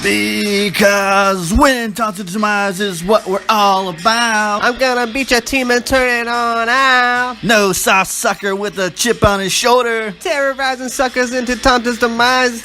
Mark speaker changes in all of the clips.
Speaker 1: Because winning Tonto Demise is what we're all about.
Speaker 2: I'm gonna beat your team and turn it on out.
Speaker 1: No soft sucker with a chip on his shoulder.
Speaker 2: Terrorizing suckers into Tonto's demise.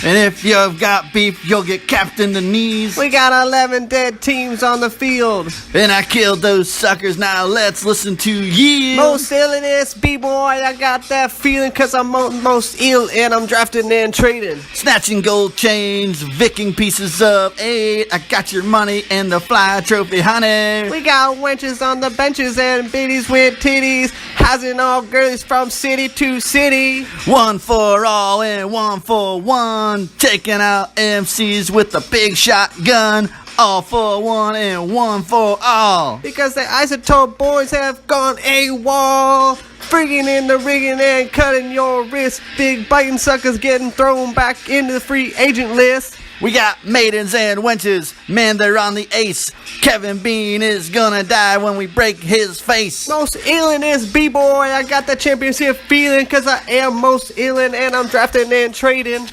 Speaker 1: And if you've got beef, you'll get capped in the knees.
Speaker 2: We got 11 dead teams on the field.
Speaker 1: And I killed those suckers, now let's listen to Yield.
Speaker 2: Most illest B-boy, I got that feeling cause I'm most ill and I'm drafting and trading.
Speaker 1: Snatching gold chains, vicking pieces of 8. I got your money and the fly trophy, honey.
Speaker 2: We got wenches on the benches and biddies with titties. Housing all girlies from city to city.
Speaker 1: One for all and one for one. Taking out MCs with a big shotgun. All for one and one for all.
Speaker 2: Because the isotope boys have gone AWOL. Friggin' in the rigging and cutting your wrist. Big biting suckers getting thrown back into the free agent list.
Speaker 1: We got maidens and wenches, man, they're on the ace. Kevin Bean is gonna die when we break his face.
Speaker 2: Most illin' is B-boy, I got the championship feeling cause I am most illin' and I'm drafting and trading.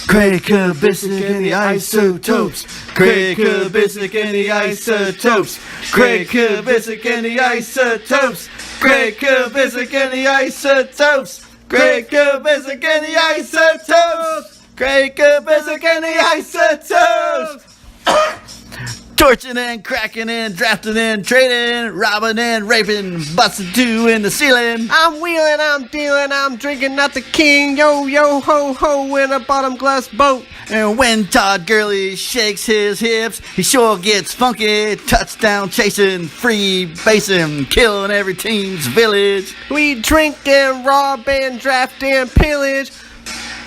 Speaker 1: Craig Kubisik and the isotopes. Craig Kubisik and the isotopes. Craig Kubisik and the isotopes. Craig Kubisik and the isotopes. Craig Kubisik and the isotopes. Craig Kubisik and the isotopes. Torching and cracking and drafting and trading, robbing and raping, busting two in the ceiling.
Speaker 2: I'm wheeling, I'm dealing, I'm drinking, not the king. Yo, yo, ho, ho, in a bottom glass boat.
Speaker 1: And when Todd Gurley shakes his hips, he sure gets funky. Touchdown chasing, free basing, killing every team's village.
Speaker 2: We drink and rob and draft and pillage.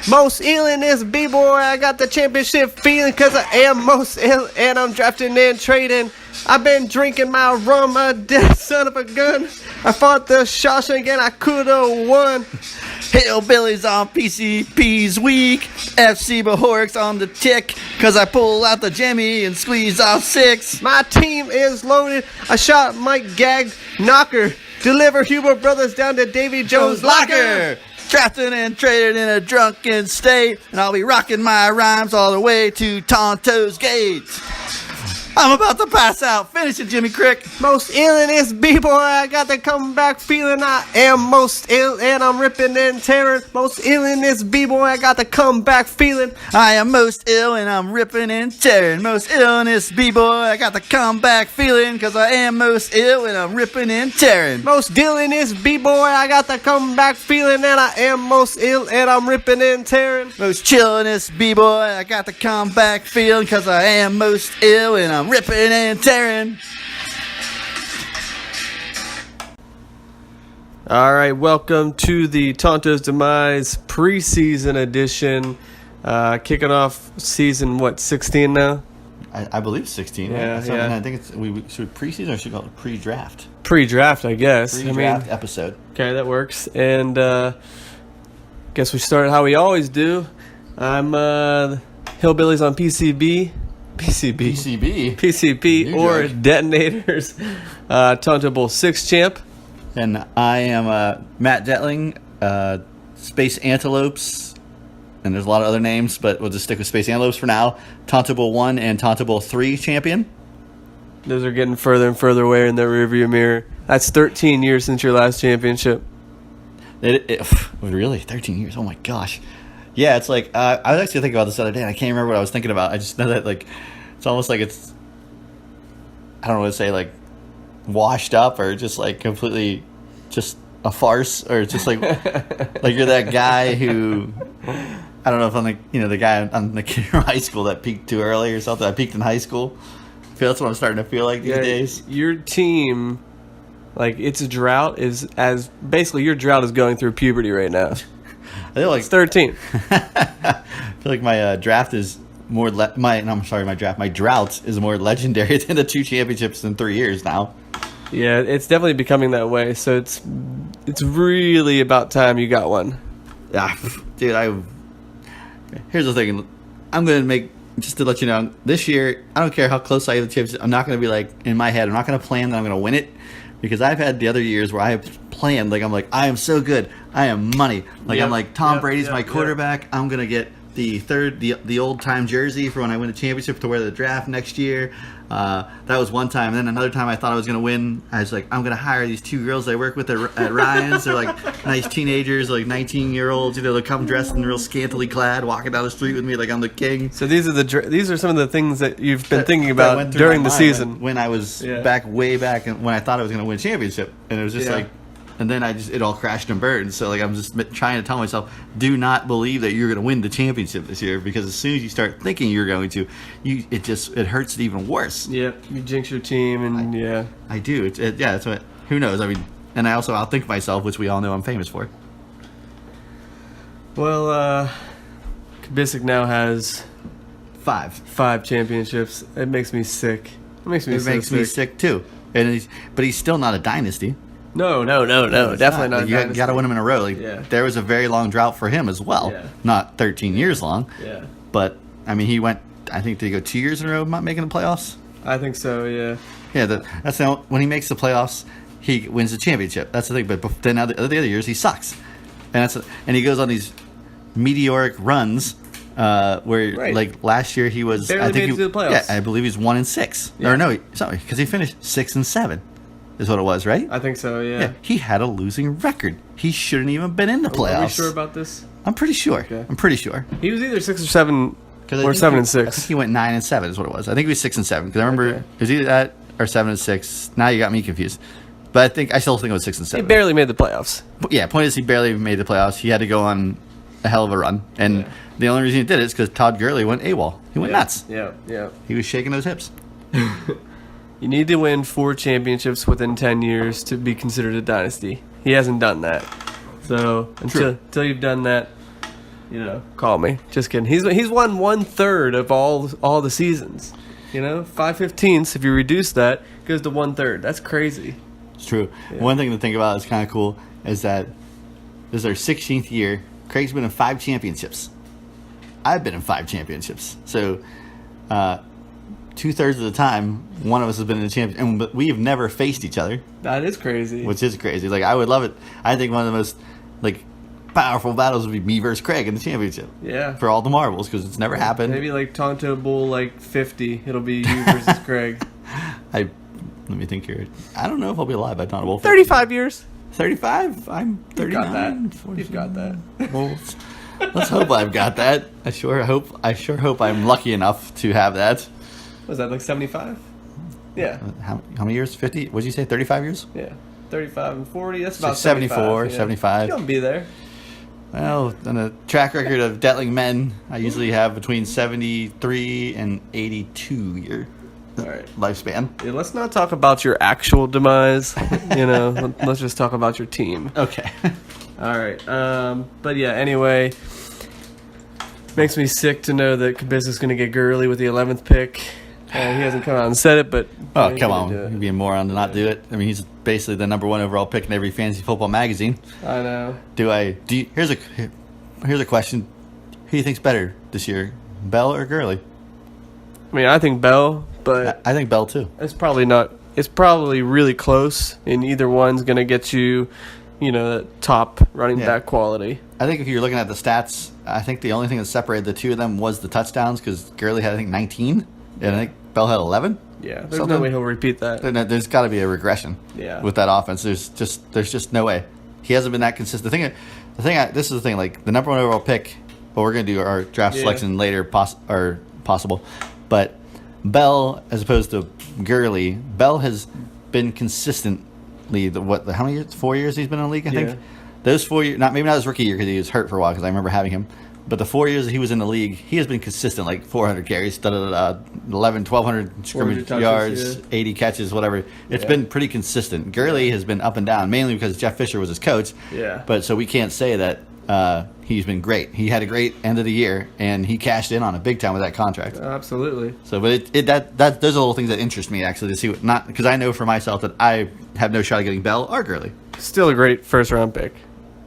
Speaker 2: Most ill in this B-boy, I got the championship feeling cause I am most ill and I'm drafting and trading. I've been drinking my rum, a dead son of a gun. I fought the Shawshank and I coulda won.
Speaker 1: Hillbillies on PCP's weak. FC Bahorks on the tick. Cause I pull out the Jimmy and squeeze off 6.
Speaker 2: My team is loaded. I shot Mike Gag Knocker. Deliver Huber Brothers down to Davy Jones' locker.
Speaker 1: Drafting and trading in a drunken state. And I'll be rocking my rhymes all the way to Tonto's gates. I'm about to pass out. Finish it, Jimmy Crick.
Speaker 2: Most ill in this B-boy, I got the comeback feeling. I am most ill and I'm ripping and tearing. Most ill in this B-boy, I got the comeback feeling.
Speaker 1: I am most ill and I'm ripping and tearing. Most ill in this B-boy, I got the comeback feeling. Cause I am most ill and I'm ripping and tearing.
Speaker 2: Most ill in this B-boy, I got the comeback feeling. And I am most ill and I'm ripping and tearing.
Speaker 1: Most chill in this B-boy, I got the comeback feeling. Cause I am most ill and I'm ripping and tearing.
Speaker 3: All right, welcome to the Tonto's Demise preseason edition. Kicking off season, 16 now?
Speaker 1: I believe 16.
Speaker 3: Yeah,
Speaker 1: right?
Speaker 3: yeah.
Speaker 1: I think it's should preseason or should we call it pre-draft?
Speaker 3: Pre-draft, I guess.
Speaker 1: Pre-draft episode.
Speaker 3: Okay, that works. And guess we start how we always do. I'm Hillbillies on PCP
Speaker 1: New
Speaker 3: or
Speaker 1: judge.
Speaker 3: Detonators. Tonto Bowl 6 champ.
Speaker 1: And I am Matt Detling, Space Antelopes, and there's a lot of other names, but we'll just stick with Space Antelopes for now. Tonto Bowl 1 and Tonto Bowl 3 champion.
Speaker 3: Those are getting further and further away in the rearview mirror. That's 13 years since your last championship.
Speaker 1: Really? 13 years? Oh my gosh. Yeah, it's like, I was actually thinking about this the other day, and I can't remember what I was thinking about. I just know that, like, it's almost like it's, I don't know what to say, like, washed up or just, like, completely just a farce, or just, like, like you're that guy who, I don't know if I'm, the guy on the kid in high school that peaked too early or something. I peaked in high school. I feel that's what I'm starting to feel like these days.
Speaker 3: Your team, like, its drought is basically your drought is going through puberty right now.
Speaker 1: I feel like
Speaker 3: it's 13.
Speaker 1: I feel like my draft is more my drought is more legendary than the 2 championships in 3 years now.
Speaker 3: Yeah, it's definitely becoming that way. So it's really about time you got one.
Speaker 1: Yeah, dude. Here's the thing. I'm gonna make, just to let you know, this year I don't care how close I am to the championship. I'm not gonna be like in my head. I'm not gonna plan that I'm gonna win it, because I've had the other years where I have planned, like, I'm like, I am so good, I am money. Like, I'm like, Tom Brady's my quarterback. I'm gonna get the old time jersey for when I win a championship to wear the draft next year. That was one time. And then another time I thought I was going to win. I was like, I'm going to hire these 2 girls I work with at Ryan's. They're like nice teenagers, like 19-year-olds. They'll come dressed in real scantily clad, walking down the street with me like I'm the king.
Speaker 3: So these are some of the things that you've been thinking about during the season.
Speaker 1: When I was way back, and when I thought I was going to win a championship. And it was just like... And then it all crashed and burned. So I'm just trying to tell myself, do not believe that you're going to win the championship this year, because as soon as you start thinking you're going to, it hurts it even worse.
Speaker 3: Yep, you jinx your team, and
Speaker 1: I do. That's what. Who knows? I mean, and I also outthink myself, which we all know I'm famous for.
Speaker 3: Well, Kubicek now has
Speaker 1: 5
Speaker 3: championships. It makes me sick. It makes me
Speaker 1: sick too. And but he's still not a dynasty.
Speaker 3: No, definitely not.
Speaker 1: You got to win them in a row. There was a very long drought for him as well.
Speaker 3: Yeah.
Speaker 1: Not 13 years long.
Speaker 3: Yeah.
Speaker 1: But I mean, he went. I think did he go 2 years in a row not making the playoffs?
Speaker 3: I think so. Yeah.
Speaker 1: Yeah. That's now when he makes the playoffs, he wins the championship. That's the thing. But then the other years he sucks, and he goes on these meteoric runs. Where like last year he was.
Speaker 3: Barely made it to the playoffs.
Speaker 1: Yeah, I believe he's 1-6. Yeah. Or no, sorry, because he finished 6-7. Is what it was, right?
Speaker 3: I think so, yeah.
Speaker 1: He had a losing record. He shouldn't even been in the playoffs.
Speaker 3: Are we sure about this?
Speaker 1: I'm pretty sure.
Speaker 3: Okay.
Speaker 1: I'm pretty sure.
Speaker 3: He was either 6 or 7 or 7-6.
Speaker 1: I think he went 9-7 is what it was. I think he was 6-7 because I remember it was either that or 7-6. Now you got me confused. But I still think it was 6-7.
Speaker 3: He barely made the playoffs.
Speaker 1: Yeah, point is he barely made the playoffs. He had to go on a hell of a run, and the only reason he did it is because Todd Gurley went AWOL. He went nuts.
Speaker 3: Yeah.
Speaker 1: He was shaking those hips.
Speaker 3: You need to win 4 championships within 10 years to be considered a dynasty. He hasn't done that. So until you've done that, call me. Just kidding. He's won 1/3 of all the seasons. 5/15. If you reduce that, it goes to 1/3. That's crazy.
Speaker 1: It's true. Yeah. One thing to think about is kind of cool is that this is our 16th year. Craig's been in 5 championships. I've been in 5 championships. So 2/3 of the time, one of us has been in a championship, but we've never faced each other.
Speaker 3: That is crazy.
Speaker 1: Which is crazy. Like, I would love it. I think one of the most powerful battles would be me versus Craig in the championship.
Speaker 3: Yeah.
Speaker 1: For all the marbles, because it's never happened.
Speaker 3: Maybe Tonto Bull 50. It'll be you versus Craig.
Speaker 1: Let me think here. I don't know if I'll be alive by Tonto Bull.
Speaker 3: 35 years.
Speaker 1: 35? I'm 39.
Speaker 3: You've got that.
Speaker 1: Well, let's hope I've got that. I sure hope I'm lucky enough to have that.
Speaker 3: Was that 75? Yeah.
Speaker 1: How many years? 50? What did you say? 35 years?
Speaker 3: Yeah. 35 and 40. That's about
Speaker 1: 74, 75.
Speaker 3: You'll be there.
Speaker 1: Well, on a track record of Detling men, I usually have between 73 and 82 year lifespan.
Speaker 3: Yeah, let's not talk about your actual demise. Let's just talk about your team.
Speaker 1: Okay.
Speaker 3: All right. But yeah. Anyway, makes me sick to know that Kubicek is going to get Gurley with the 11th pick. He hasn't come out and said it, but
Speaker 1: come on, you'd be a moron to not do it. I mean, he's basically the number 1 overall pick in every fantasy football magazine.
Speaker 3: I know.
Speaker 1: Here's a question: who do you think's better this year, Bell or Gurley?
Speaker 3: I mean, I think Bell, but
Speaker 1: I think Bell too.
Speaker 3: It's probably not. It's probably really close, and either one's going to get you, the top running back quality.
Speaker 1: I think if you're looking at the stats, I think the only thing that separated the two of them was the touchdowns, because Gurley had 19. And I think Bell had 11.
Speaker 3: Yeah, there's no way he'll repeat that.
Speaker 1: There's got to be a regression. With that offense, there's just no way. He hasn't been that consistent. This is the thing. Like, the number 1 overall pick. Well, we're gonna do our draft selection later, possible. But Bell, as opposed to Gurley, Bell has been consistently how many years? 4 years he's been in the league. I think those 4 years. Maybe not his rookie year because he was hurt for a while. Because I remember having him. But the 4 years that he was in the league, he has been consistent, 400 carries, 1,200 scrimmage yards, 80 catches, whatever. It's been pretty consistent. Gurley has been up and down, mainly because Jeff Fisher was his coach.
Speaker 3: Yeah.
Speaker 1: But so we can't say that he's been great. He had a great end of the year, and he cashed in on it big time with that contract.
Speaker 3: Absolutely.
Speaker 1: So, but those are little things that interest me, actually, to see because I know for myself that I have no shot at getting Bell or Gurley.
Speaker 3: Still a great first-round pick.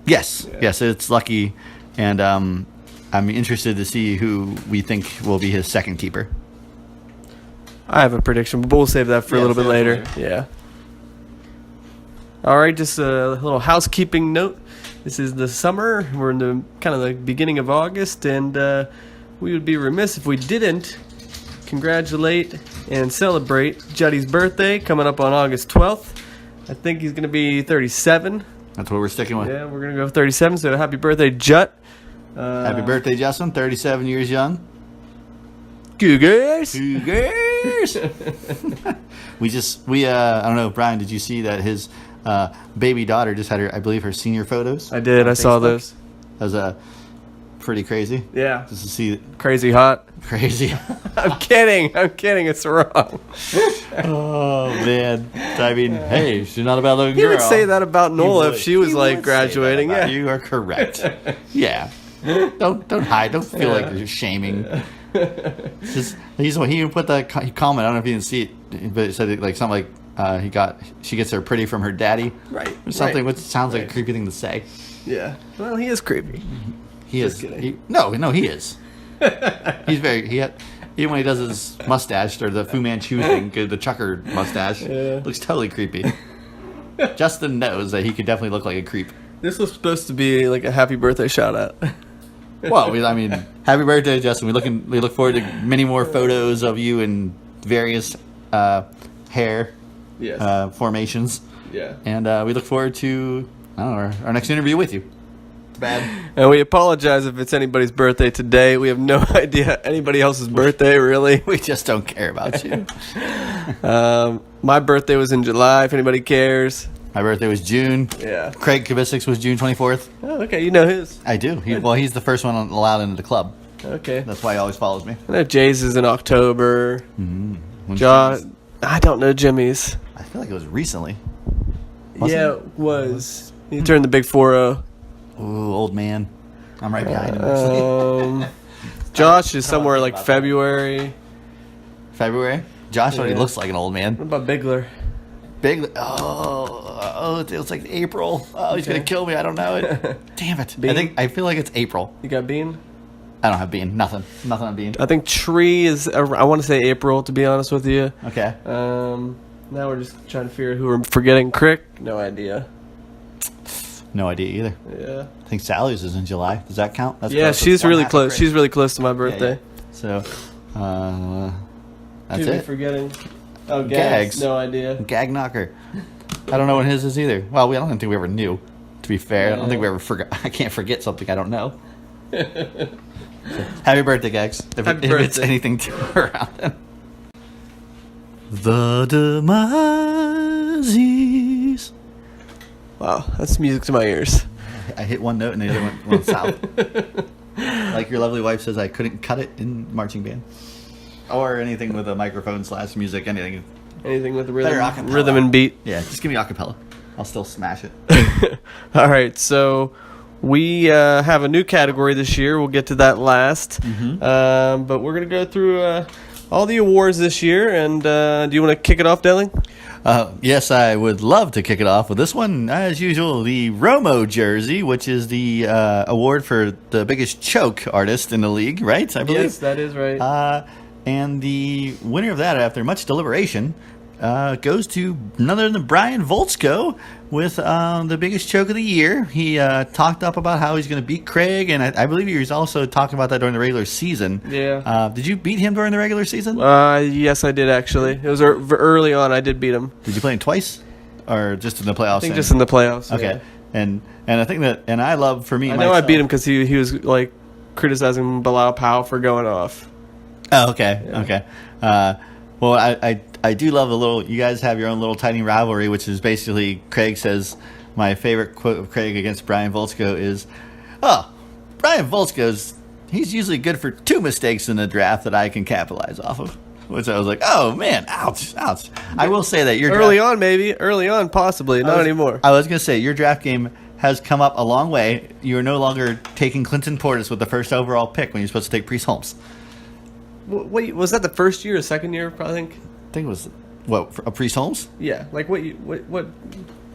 Speaker 1: Yes. Yes, it's lucky, and I'm interested to see who we think will be his second keeper.
Speaker 3: I have a prediction, but we'll save that for a little bit later. Yeah. All right, just a little housekeeping note. This is the summer. We're in the kind of the beginning of August, and we would be remiss if we didn't congratulate and celebrate Juddy's birthday coming up on August 12th. I think he's going to be 37.
Speaker 1: That's what we're sticking with.
Speaker 3: Yeah, we're going to go 37, so happy birthday, Jut.
Speaker 1: Happy birthday, Justin. 37 years young.
Speaker 3: Cougars.
Speaker 1: Cougars. I don't know, Brian, did you see that his baby daughter just had her, I believe, her senior photos?
Speaker 3: I did. I saw
Speaker 1: Facebook?
Speaker 3: those.
Speaker 1: That was pretty crazy.
Speaker 3: Yeah.
Speaker 1: Just to see
Speaker 3: Crazy hot.
Speaker 1: crazy.
Speaker 3: I'm kidding. It's wrong.
Speaker 1: Oh, man. I mean, hey, she's not a bad looking
Speaker 3: He
Speaker 1: girl.
Speaker 3: would say that about Nola if she was
Speaker 1: He
Speaker 3: like
Speaker 1: would say that
Speaker 3: graduating.
Speaker 1: about
Speaker 3: Yeah.
Speaker 1: you are correct. Yeah. Don't hide. Don't feel like you're shaming. Just he even put that comment. I don't know if you didn't see it, but it said like something like she gets her pretty from her daddy,
Speaker 3: Right.
Speaker 1: or something,
Speaker 3: right.
Speaker 1: which sounds like
Speaker 3: Right.
Speaker 1: a creepy thing to say.
Speaker 3: Yeah. Well, he is creepy.
Speaker 1: He
Speaker 3: Just
Speaker 1: is.
Speaker 3: kidding.
Speaker 1: No, he is. He's very. Even when he does his mustache or the Fu Manchu thing, the chucker mustache, looks totally creepy. Justin knows that he could definitely look like a creep.
Speaker 3: This was supposed to be like a happy birthday shout out.
Speaker 1: Well, I mean, happy birthday, Justin. We look forward to many more photos of you in various hair
Speaker 3: Yes.
Speaker 1: formations,
Speaker 3: Yeah.
Speaker 1: and we look forward to our next interview with you. Bad.
Speaker 3: And we apologize if it's anybody's birthday today. We have no idea anybody else's birthday, really.
Speaker 1: We just don't care about you.
Speaker 3: My birthday was in July, if anybody cares.
Speaker 1: My birthday was June.
Speaker 3: Yeah.
Speaker 1: Craig Kavicik's was June 24th.
Speaker 3: Oh, okay. You know his.
Speaker 1: I do. He's the first one allowed into the club.
Speaker 3: Okay.
Speaker 1: That's why he always follows me.
Speaker 3: I know Jay's is in October.
Speaker 1: When
Speaker 3: John. I don't know Jimmy's.
Speaker 1: I feel like it was recently.
Speaker 3: Yeah, it was. He turned the big 4-0.
Speaker 1: Ooh, old man. I'm right behind him. Actually.
Speaker 3: Josh is somewhere like February.
Speaker 1: February. Josh already
Speaker 3: Yeah.
Speaker 1: looks like an old man.
Speaker 3: What about Bigler?
Speaker 1: Big. Oh, it feels like April. Oh, he's gonna kill me. I don't know it. Damn it.
Speaker 3: Bean?
Speaker 1: I feel like it's April.
Speaker 3: You got Bean?
Speaker 1: I don't have Bean. Nothing on Bean.
Speaker 3: I think Tree is, I want to say April, to be honest with you.
Speaker 1: Okay.
Speaker 3: Now we're just trying to figure out who we're forgetting. Crick? No idea.
Speaker 1: No idea either.
Speaker 3: Yeah.
Speaker 1: I think Sally's is in July. Does that count? That's
Speaker 3: Yeah,
Speaker 1: close.
Speaker 3: she's
Speaker 1: That's one
Speaker 3: really
Speaker 1: half of
Speaker 3: close.
Speaker 1: Craig.
Speaker 3: She's really close to my
Speaker 1: Yeah,
Speaker 3: birthday.
Speaker 1: yeah. So, that's
Speaker 3: Who are we
Speaker 1: it.
Speaker 3: forgetting? Oh,
Speaker 1: Gags.
Speaker 3: Gags. No idea.
Speaker 1: Gag knocker. I don't know what his is either. Well, I don't think we ever knew. To be fair, I don't think we ever forgot. I can't forget something I don't know. Happy birthday, Gags. If
Speaker 3: Happy
Speaker 1: it's
Speaker 3: birthday.
Speaker 1: anything to around then. The Demise.
Speaker 3: Wow, that's music to my ears.
Speaker 1: I hit one note and the other one went south. Like your lovely wife says, I couldn't cut it in marching band. Or anything with a microphone / music, anything.
Speaker 3: Anything with
Speaker 1: Better a cappella.
Speaker 3: rhythm and beat.
Speaker 1: Yeah, just give me acapella. I'll still smash it.
Speaker 3: All right, so we have a new category this year. We'll get to that last. But we're going to go through all the awards this year. And do you want to kick it off, Delling?
Speaker 1: Yes, I would love to kick it off with this one. As usual, the Romo jersey, which is the award for the biggest choke artist in the league, right? I believe.
Speaker 3: Yes, that is right.
Speaker 1: And the winner of that, after much deliberation, goes to none other than Brian Voltzko with the biggest choke of the year. He talked up about how he's going to beat Craig, and I believe he was also talking about that during the regular season.
Speaker 3: Yeah.
Speaker 1: Did you beat him during the regular season?
Speaker 3: Yes, I did, actually. It was early on. I did beat him.
Speaker 1: Did you play him twice? Or just in the playoffs?
Speaker 3: I think just in the playoffs.
Speaker 1: Okay.
Speaker 3: Yeah.
Speaker 1: And I think that, and I love, for me,
Speaker 3: I know I beat him because he was like criticizing Bilal Powell for going off.
Speaker 1: Oh, okay.
Speaker 3: Yeah.
Speaker 1: Okay. Well, I do love a little, you guys have your own little tiny rivalry, which is basically, Craig says, my favorite quote of Craig against Brian Voltzko is, Brian Voltzko's, he's usually good for 2 mistakes in the draft that I can capitalize off of. Which I was like, oh man, ouch. I will say that your
Speaker 3: Early on, maybe. Early on, possibly. Not anymore.
Speaker 1: I was going to say, your draft game has come up a long way. You are no longer taking Clinton Portis with the first overall pick when you're supposed to take Priest Holmes.
Speaker 3: Wait, was that the first year or second year, I think?
Speaker 1: I think it was, what, a Priest Holmes?
Speaker 3: Yeah. Like, what?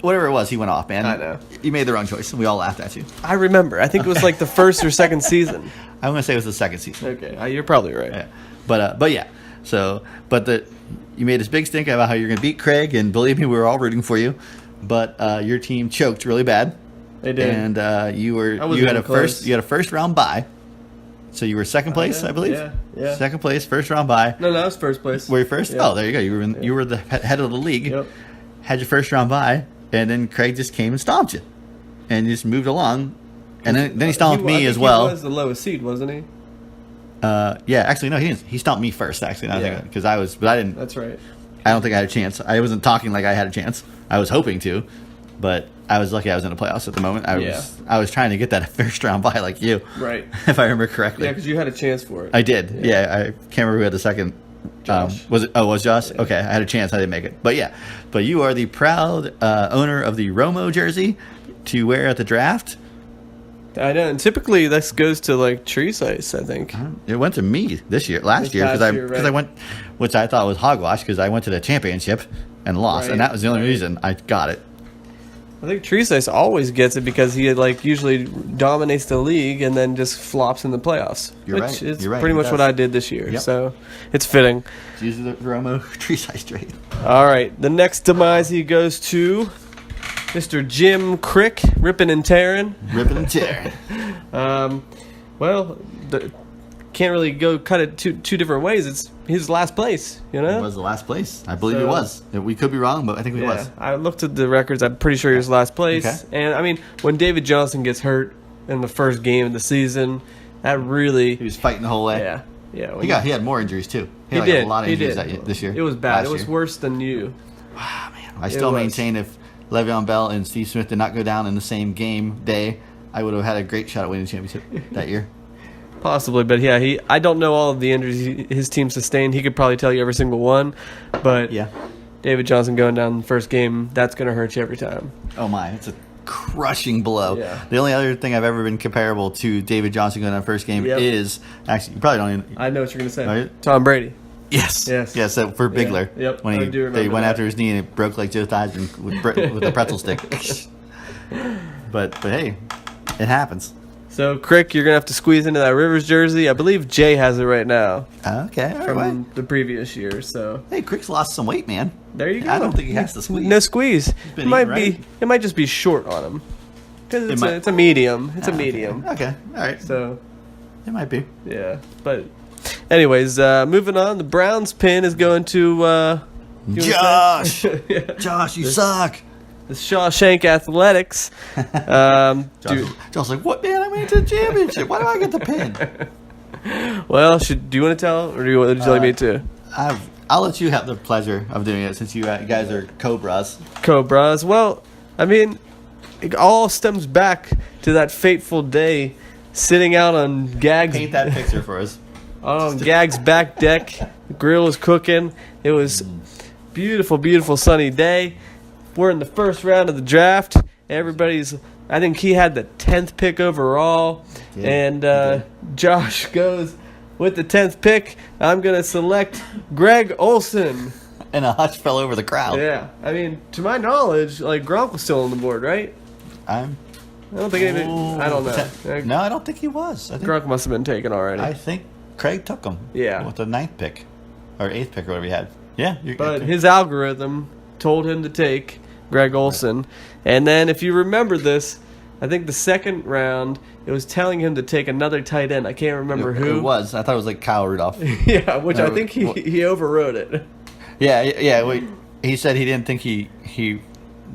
Speaker 1: Whatever it was, he went off, man.
Speaker 3: I know.
Speaker 1: You made the wrong choice. We all laughed at you.
Speaker 3: I remember. I think it was like the first or second season.
Speaker 1: I'm going to say it was the second season.
Speaker 3: Okay. You're probably right.
Speaker 1: Yeah. But yeah. So, you made this big stink about how you're going to beat Craig, and believe me, we were all rooting for you. But your team choked really bad.
Speaker 3: They did.
Speaker 1: And you
Speaker 3: I wasn't
Speaker 1: had
Speaker 3: even close.
Speaker 1: a first round bye. So you were second place, I believe.
Speaker 3: Yeah.
Speaker 1: Second place, first round bye.
Speaker 3: No, that was first place.
Speaker 1: Were you first?
Speaker 3: Yeah.
Speaker 1: Oh, there you go. You were the head of the league.
Speaker 3: Yep.
Speaker 1: Had your first round bye, and then Craig just came and stomped you, and you just moved along, and then he stomped me as well.
Speaker 3: He was the lowest seed, wasn't he?
Speaker 1: Yeah, actually no, he didn't. He stomped me first, actually. Because but I didn't.
Speaker 3: That's right.
Speaker 1: I don't think I had a chance. I wasn't talking like I had a chance. I was hoping to, but I was lucky I was in the playoffs at the moment. I was trying to get that first round bye like you.
Speaker 3: Right.
Speaker 1: If I remember correctly.
Speaker 3: Yeah, because you had a chance for it.
Speaker 1: I did. Yeah, I can't remember who had the second.
Speaker 3: Josh.
Speaker 1: Was it? Oh, was Josh?
Speaker 3: Yeah.
Speaker 1: Okay, I had a chance. I didn't make it. But yeah, but you are the proud owner of the Romo jersey to wear at the draft.
Speaker 3: I know, and typically this goes to like tree size, I think.
Speaker 1: It went to me last year because I went, which I thought was hogwash because I went to the championship and lost,
Speaker 3: Right,
Speaker 1: and that was the only
Speaker 3: right.
Speaker 1: reason I got it.
Speaker 3: I think tree size always gets it because he like usually dominates the league and then just flops in the playoffs.
Speaker 1: You're right.
Speaker 3: It's
Speaker 1: You're right.
Speaker 3: pretty
Speaker 1: He
Speaker 3: much
Speaker 1: does.
Speaker 3: what I did this year,
Speaker 1: Yep.
Speaker 3: so it's fitting.
Speaker 1: It's usually the Romo tree size trade.
Speaker 3: All right, the next demise he goes to Mr. Jim Crick, ripping and tearing.
Speaker 1: Ripping and tearing.
Speaker 3: Well, can't really go cut it two different ways. It's his last place, you know?
Speaker 1: It was the last place. I believe
Speaker 3: So-
Speaker 1: it was. We could be wrong, but I think it was.
Speaker 3: I looked at the records. I'm pretty sure he was last place.
Speaker 1: Okay.
Speaker 3: And, I mean, when David Johnson gets hurt in the first game of the season, that really...
Speaker 1: He was fighting the whole way.
Speaker 3: Yeah. Yeah. when
Speaker 1: He had more injuries too.
Speaker 3: He
Speaker 1: had
Speaker 3: did.
Speaker 1: a lot of
Speaker 3: He
Speaker 1: injuries
Speaker 3: did.
Speaker 1: this year.
Speaker 3: It was bad.
Speaker 1: last
Speaker 3: It was
Speaker 1: year.
Speaker 3: worse than you.
Speaker 1: I still
Speaker 3: was.
Speaker 1: maintain if Le'Veon Bell and Steve Smith did not go down in the same game day, I would have had a great shot at winning the championship that year.
Speaker 3: Possibly, but yeah, I don't know all of the injuries his team sustained. He could probably tell you every single one, but
Speaker 1: Yeah.
Speaker 3: David Johnson going down the first game, that's going to hurt you every time.
Speaker 1: Oh my, it's a crushing blow.
Speaker 3: Yeah.
Speaker 1: The only other thing I've ever been comparable to David Johnson going on first game
Speaker 3: Yep.
Speaker 1: is actually you probably don't even.
Speaker 3: I know what you're going to say.
Speaker 1: Right?
Speaker 3: Tom Brady.
Speaker 1: Yes.
Speaker 3: Yes.
Speaker 1: So for Bigler.
Speaker 3: Yep,
Speaker 1: When
Speaker 3: I
Speaker 1: he
Speaker 3: do remember
Speaker 1: they went
Speaker 3: that.
Speaker 1: after his knee and it broke like Joe Theismann with a pretzel stick. But hey, it happens.
Speaker 3: So, Crick, you're going to have to squeeze into that Rivers jersey. I believe Jay has it right now
Speaker 1: Okay. All
Speaker 3: from
Speaker 1: right.
Speaker 3: the previous year. So,
Speaker 1: Hey, Crick's lost some weight, man.
Speaker 3: there you go.
Speaker 1: I don't think he has to squeeze.
Speaker 3: No squeeze.
Speaker 1: been
Speaker 3: It might
Speaker 1: eating right.
Speaker 3: be. It might just be short on him. Because it's,
Speaker 1: might-
Speaker 3: it's a medium. It's a
Speaker 1: Okay.
Speaker 3: medium.
Speaker 1: Okay. All right.
Speaker 3: So,
Speaker 1: It might be.
Speaker 3: yeah. But, anyways, moving on. The Browns pin is going to. You wanna
Speaker 1: Josh!
Speaker 3: say? Yeah.
Speaker 1: Josh, you suck.
Speaker 3: The Shawshank Athletics.
Speaker 1: Josh was like, what, man? I made it to the championship. Why do I get the pin?
Speaker 3: Well, do you want to tell, or do you want to me to?
Speaker 1: I'll let you have the pleasure of doing it since you guys are Cobras.
Speaker 3: Cobras. Well, I mean, it all stems back to that fateful day, sitting out on Gag's
Speaker 1: Paint that picture for us.
Speaker 3: on Gag's back deck. The grill was cooking. It was beautiful, beautiful sunny day. We're in the first round of the draft. I think he had the 10th pick overall.
Speaker 1: Yeah,
Speaker 3: And
Speaker 1: he did.
Speaker 3: Josh goes with the 10th pick. I'm going to select Greg Olson.
Speaker 1: And a hush fell over the crowd.
Speaker 3: Yeah. I mean, to my knowledge, like Gronk was still on the board, right? I don't think anything. I don't know.
Speaker 1: No, I don't think he was. I think,
Speaker 3: Gronk must have been taken already.
Speaker 1: I think Craig took him.
Speaker 3: Yeah.
Speaker 1: With the 9th pick. Or 8th pick, or whatever he had. Yeah.
Speaker 3: But his algorithm told him to take Greg Olson. And then, if you remember this, I think the second round, it was telling him to take another tight end. I can't remember who.
Speaker 1: It was. I thought it was like Kyle Rudolph.
Speaker 3: Yeah, which I
Speaker 1: No,
Speaker 3: think he overrode it.
Speaker 1: Yeah. Wait, he said he didn't think he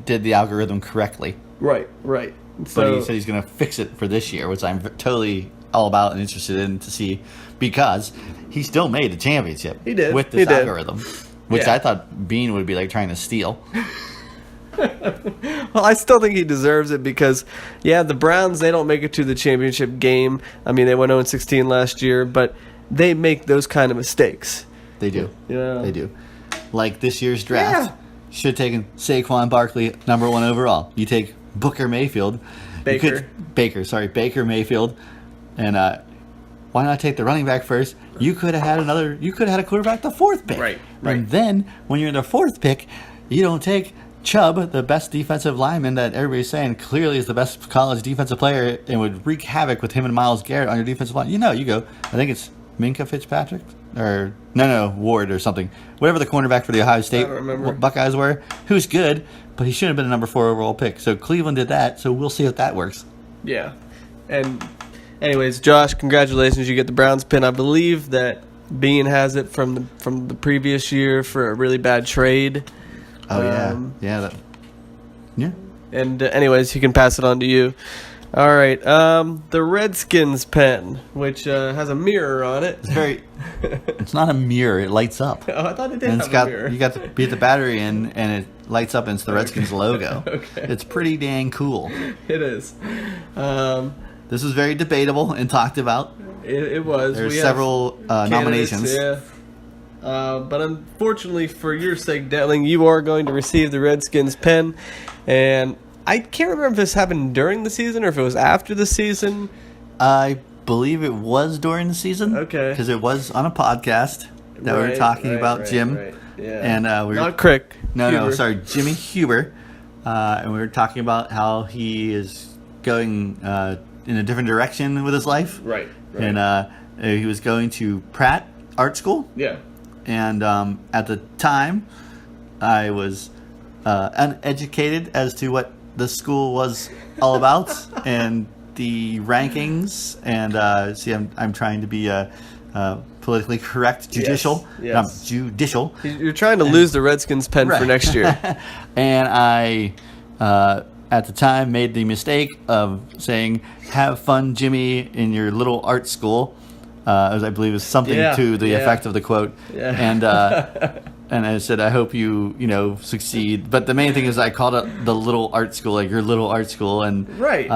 Speaker 1: did the algorithm correctly.
Speaker 3: Right.
Speaker 1: But
Speaker 3: So,
Speaker 1: he said he's going to fix it for this year, which I'm totally all about and interested in to see, because he still made the championship.
Speaker 3: He did.
Speaker 1: With
Speaker 3: He
Speaker 1: this
Speaker 3: did.
Speaker 1: algorithm, which
Speaker 3: Yeah.
Speaker 1: I thought Bean would be like trying to steal.
Speaker 3: well, I still think he deserves it because, yeah, the Browns, they don't make it to the championship game. I mean, they went 0-16 last year, but they make those kind of mistakes.
Speaker 1: They do.
Speaker 3: Yeah.
Speaker 1: They do. Like this year's draft should have taken Saquon Barkley number 1 overall. You take Baker Mayfield.
Speaker 3: Baker
Speaker 1: Mayfield. And why not take the running back first? You could have had a quarterback the 4th pick.
Speaker 3: Right.
Speaker 1: And then when you're in the 4th pick, you don't take Chubb, the best defensive lineman that everybody's saying clearly is the best college defensive player and would wreak havoc with him and Myles Garrett on your defensive line. You go. I think it's Minka Fitzpatrick or no Ward or something. Whatever the cornerback for the Ohio State
Speaker 3: don't remember.
Speaker 1: Buckeyes were, who's good, but he shouldn't have been a number 4 overall pick. So Cleveland did that. So we'll see if that works.
Speaker 3: Yeah. And Anyways, Josh, congratulations. You get the Browns pin. I believe that Bean has it from the previous year for a really bad trade.
Speaker 1: Oh, yeah. Yeah.
Speaker 3: And anyways, he can pass it on to you. All right. The Redskins pen, which has a mirror on it.
Speaker 1: It's not a mirror. It lights up.
Speaker 3: Oh, I thought it did
Speaker 1: And
Speaker 3: have a mirror.
Speaker 1: You got to beat the battery in, and it lights up, and it's the Redskins logo.
Speaker 3: Okay.
Speaker 1: It's pretty dang cool.
Speaker 3: It is.
Speaker 1: This was very debatable and talked about.
Speaker 3: It was.
Speaker 1: There's
Speaker 3: We have
Speaker 1: several nominations.
Speaker 3: Yeah. But unfortunately, for your sake, Detling, you are going to receive the Redskins pen. And I can't remember if this happened during the season or if it was after the season.
Speaker 1: I believe it was during the season.
Speaker 3: Okay.
Speaker 1: Because it was on a podcast that we were talking about Jim.
Speaker 3: Right. Yeah.
Speaker 1: And we were
Speaker 3: Not Crick.
Speaker 1: No,
Speaker 3: Huber.
Speaker 1: sorry, Jimmy Huber. And we were talking about how he is going in a different direction with his life.
Speaker 3: Right.
Speaker 1: And he was going to Pratt Art School.
Speaker 3: Yeah.
Speaker 1: And at the time, I was uneducated as to what the school was all about and the rankings. And see, I'm trying to be politically correct, judicial.
Speaker 3: Yes.
Speaker 1: Judicial.
Speaker 3: You're trying to lose the Redskins pen for next year.
Speaker 1: And I, at the time, made the mistake of saying, "Have fun, Jimmy, in your little art school." As I believe is something to the effect of the quote.
Speaker 3: Yeah.
Speaker 1: And I said, "I hope you succeed." But the main thing is I called it the little art school, like your little art school, and
Speaker 3: Right.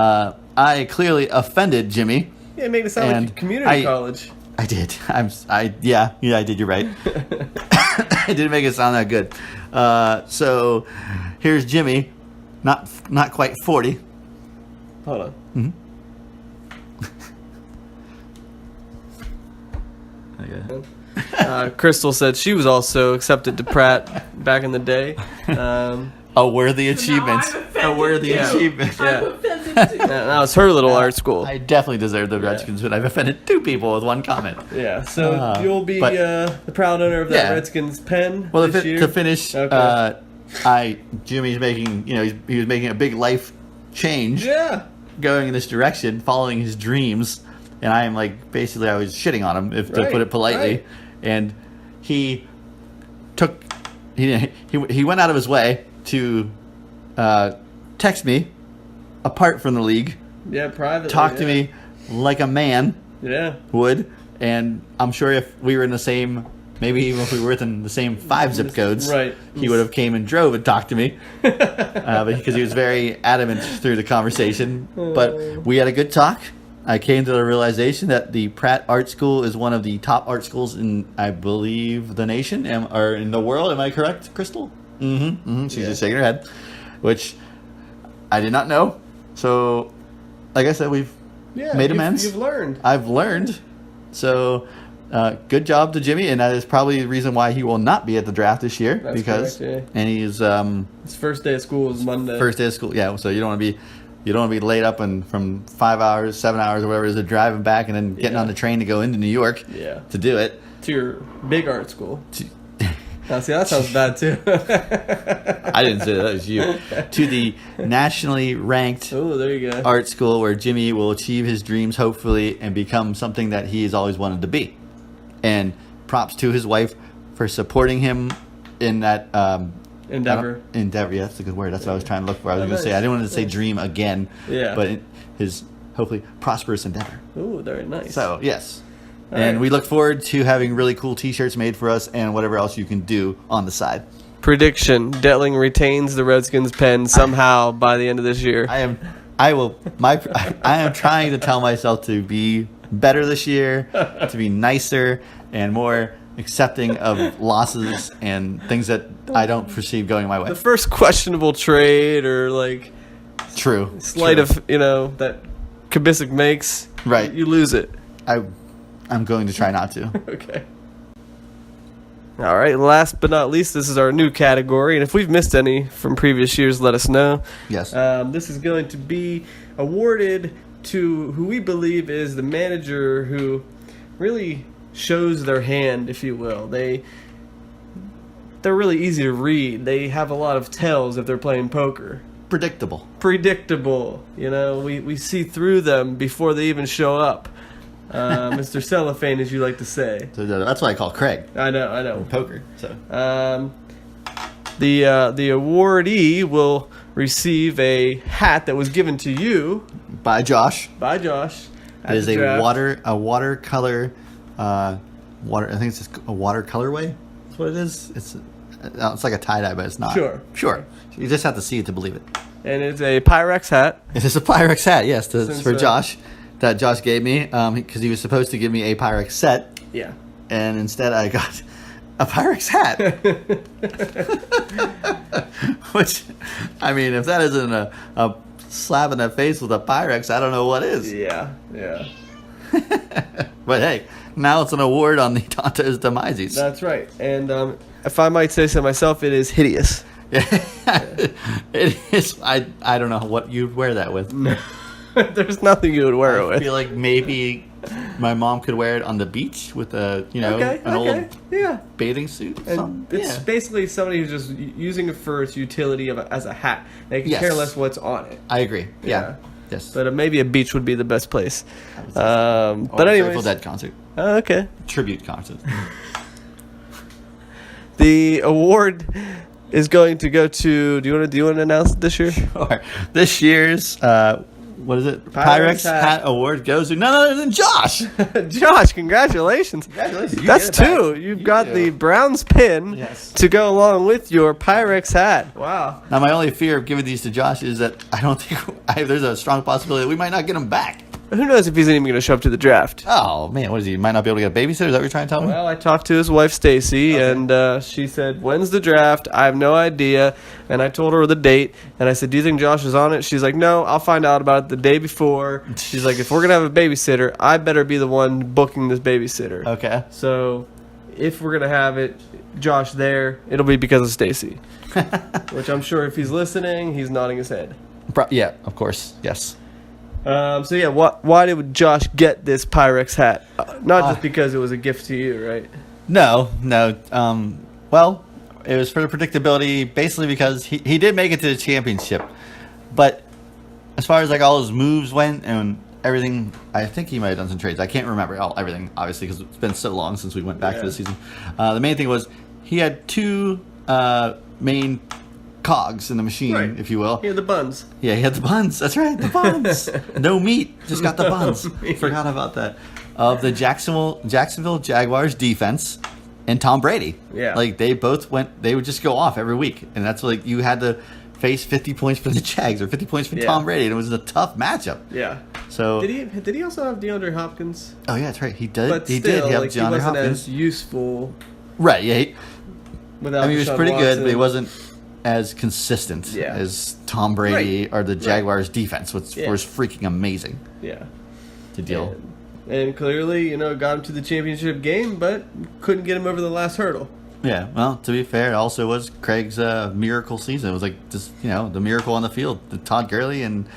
Speaker 1: I clearly offended Jimmy.
Speaker 3: Yeah, it made it sound like a community college.
Speaker 1: I did. I did. You're right. I didn't make it sound that good. So here's Jimmy, not quite 40.
Speaker 3: Hold on.
Speaker 1: Mm-hmm.
Speaker 3: Crystal said she was also accepted to Pratt back in the day.
Speaker 1: A worthy achievement. A worthy achievement.
Speaker 3: Yeah. Now it's her little art school.
Speaker 1: I definitely deserve the Redskins, but I've offended 2 people with 1 comment.
Speaker 3: Yeah, so you'll be the proud owner of that Redskins pen this year.
Speaker 1: To finish, Jimmy's making, he was making a big life change.
Speaker 3: Yeah.
Speaker 1: Going in this direction, following his dreams, and I am basically I was shitting on him, to put it politely,
Speaker 3: right.
Speaker 1: And he went out of his way to text me apart from the league.
Speaker 3: Yeah, privately.
Speaker 1: Talk to me like a man.
Speaker 3: Yeah.
Speaker 1: Would, and I'm sure if we were in the same, maybe even if we were within the same 5 zip codes,
Speaker 3: right,
Speaker 1: he would have came and drove and talked to me, because he was very adamant through the conversation. But we had a good talk. I came to the realization that the Pratt Art School is one of the top art schools in, I believe, the nation, or in the world. Am I correct, Crystal? Mm-hmm. She's just shaking her head, which I did not know. So, like I said, we've made amends.
Speaker 3: You've learned.
Speaker 1: I've learned. So, good job to Jimmy, and that is probably the reason why he will not be at the draft this year.
Speaker 3: That's
Speaker 1: correct, and he's
Speaker 3: his first day of school is Monday.
Speaker 1: First day of school, yeah. So you don't want to be laid up and from 5 hours, 7 hours, or whatever it is, of driving back and then getting on the train to go into New York.
Speaker 3: Yeah.
Speaker 1: To do it.
Speaker 3: To your big art school. Now, see, that sounds bad too.
Speaker 1: I didn't say that was you. To the nationally ranked
Speaker 3: there you go.
Speaker 1: art school where Jimmy will achieve his dreams, hopefully, and become something that he has always wanted to be. And props to his wife for supporting him in that
Speaker 3: endeavor.
Speaker 1: Yeah, that's a good word. That's what I was trying to look for. I was going to say, I didn't want to say dream again.
Speaker 3: Yeah.
Speaker 1: But his hopefully prosperous endeavor.
Speaker 3: Ooh, very nice.
Speaker 1: So, yes.
Speaker 3: All
Speaker 1: and
Speaker 3: right.
Speaker 1: we look forward to having really cool t-shirts made for us and whatever else you can do on the side.
Speaker 3: Prediction: Detling retains the Redskins pen somehow by the end of this year.
Speaker 1: I am trying to tell myself to be better this year, to be nicer and more accepting of losses and things that I don't perceive going my way.
Speaker 3: The first questionable trade or
Speaker 1: True.
Speaker 3: slight of that Kabisic makes,
Speaker 1: right,
Speaker 3: you lose it.
Speaker 1: I'm going to try not to.
Speaker 3: Okay. All right. Last but not least, this is our new category, and if we've missed any from previous years, let us know.
Speaker 1: Yes.
Speaker 3: This is going to be awarded to who we believe is the manager who really shows their hand, if you will. They're really easy to read. They have a lot of tells if they're playing poker.
Speaker 1: predictable.
Speaker 3: Predictable. You know, we see through them before they even show up. Mr. Cellophane, as you like to say.
Speaker 1: So that's what I call Craig.
Speaker 3: I know.
Speaker 1: Poker. So
Speaker 3: the awardee will receive a hat that was given to you
Speaker 1: by Josh.
Speaker 3: It
Speaker 1: is a watercolor water. I think it's just a watercolorway. That's what it is. It's like a tie dye, but it's not. Sure. You just have to see it to believe it.
Speaker 3: And it's a Pyrex hat.
Speaker 1: It is a Pyrex hat. Yes, for Josh. That Josh gave me because he was supposed to give me a Pyrex set.
Speaker 3: Yeah.
Speaker 1: And instead I got a Pyrex hat. Which, I mean, if that isn't a slap in the face with a Pyrex, I don't know what is.
Speaker 3: Yeah.
Speaker 1: But hey, now it's an award on the Tonto's Demises.
Speaker 3: That's right. And if I might say so myself, it is hideous.
Speaker 1: It is. I don't know what you'd wear that with.
Speaker 3: There's nothing you would wear it with.
Speaker 1: I feel like maybe my mom could wear it on the beach with an old bathing suit.
Speaker 3: And it's basically somebody who's just using it for its utility as a hat. They can care less what's on it.
Speaker 1: I agree. Yeah. Yes.
Speaker 3: But maybe a beach would be the best place. But anyways.
Speaker 1: Grateful Dead concert.
Speaker 3: Okay.
Speaker 1: Tribute concert.
Speaker 3: The award is going to go to. Do you want to announce it this year?
Speaker 1: Sure. This year's what is it? Pyrex hat award goes to none other than Josh.
Speaker 3: Josh, congratulations. That's two. You've got the Browns pin to go along with your Pyrex hat. Wow.
Speaker 1: Now, my only fear of giving these to Josh is that I don't think there's a strong possibility that we might not get them back.
Speaker 3: Who knows if he's even going to show up to the draft?
Speaker 1: Oh, man. What is he? Might not be able to get a babysitter? Is that what you're trying to tell me?
Speaker 3: Well, I talked to his wife, Stacy, and she said, when's the draft? I have no idea. And I told her the date. And I said, do you think Josh is on it? She's like, no, I'll find out about it the day before. She's like, if we're going to have a babysitter, I better be the one booking this babysitter.
Speaker 1: Okay.
Speaker 3: So if we're going to have Josh there, it'll be because of Stacy. Which I'm sure if he's listening, he's nodding his head.
Speaker 1: Yeah, of course. Yes.
Speaker 3: Why did Josh get this Pyrex hat? Not just because it was a gift to you, right?
Speaker 1: No. Well, it was for the predictability, basically because he did make it to the championship. But as far as like all his moves went and everything, I think he might have done some trades. I can't remember everything, obviously, because it's been so long since we went back to the season. The main thing was he had two main cogs in the machine, if you will.
Speaker 3: He had the buns.
Speaker 1: Yeah, he had the buns. That's right, the buns. No meat, just got the buns. Forgot about that. Of the Jacksonville Jaguars defense and Tom Brady.
Speaker 3: Yeah.
Speaker 1: Like they both they would just go off every week. And that's like you had to face 50 points for the Jags or 50 points for Tom Brady. And it was a tough matchup.
Speaker 3: Yeah.
Speaker 1: So
Speaker 3: did he also have DeAndre Hopkins?
Speaker 1: Oh yeah, that's right. He did.
Speaker 3: But
Speaker 1: he
Speaker 3: still,
Speaker 1: did. He had
Speaker 3: like,
Speaker 1: DeAndre
Speaker 3: he wasn't
Speaker 1: Hopkins.
Speaker 3: as useful.
Speaker 1: Right, yeah. He was pretty good, but he wasn't as consistent as Tom Brady or the Jaguars defense, which was freaking amazing.
Speaker 3: Yeah.
Speaker 1: To deal.
Speaker 3: And clearly, got him to the championship game, but couldn't get him over the last hurdle.
Speaker 1: Yeah, well, to be fair, it also was Craig's miracle season. It was like just, the miracle on the field. The Todd Gurley and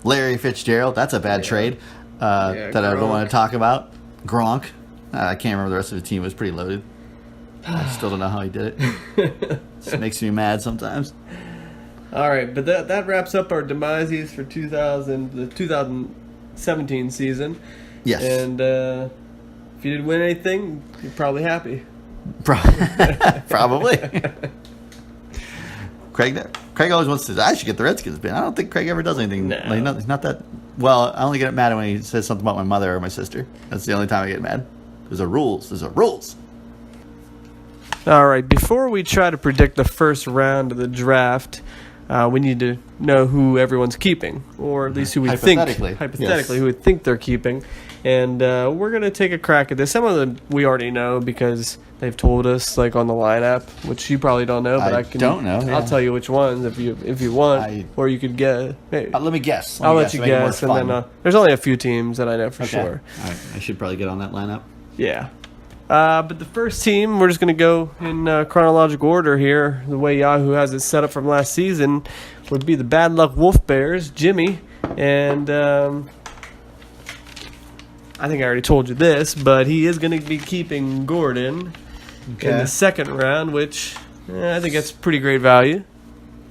Speaker 1: Larry Fitzgerald, that's a bad trade that I don't want to talk about. Gronk. I can't remember the rest of the team. It was pretty loaded. I still don't know how he did it. It makes me mad sometimes.
Speaker 3: All right, but that wraps up our demises for the 2017 season. Yes. And if you didn't win anything, you're probably happy.
Speaker 1: Probably. Craig always wants to. I should get the Redskins pin. I don't think Craig ever does anything.
Speaker 3: No.
Speaker 1: Like, he's not that. Well, I only get mad when he says something about my mother or my sister. That's the only time I get mad. There's a rules.
Speaker 3: All right, before we try to predict the first round of the draft, we need to know who everyone's keeping, or at least who we think, who we think they're keeping. And we're going to take a crack at this. Some of them we already know because they've told us, like on the lineup, which you probably don't know, but I
Speaker 1: don't know. Yeah.
Speaker 3: I'll tell you which ones if you want, or you could guess. Hey,
Speaker 1: let me guess.
Speaker 3: I'll let you guess, and then there's only a few teams that I know for sure.
Speaker 1: All right, I should probably get on that lineup.
Speaker 3: Yeah. But the first team, we're just going to go in chronological order here. The way Yahoo has it set up from last season would be the Bad Luck Wolf Bears, Jimmy, and I think I already told you this, but he is going to be keeping Gordon in the second round, which I think that's pretty great value.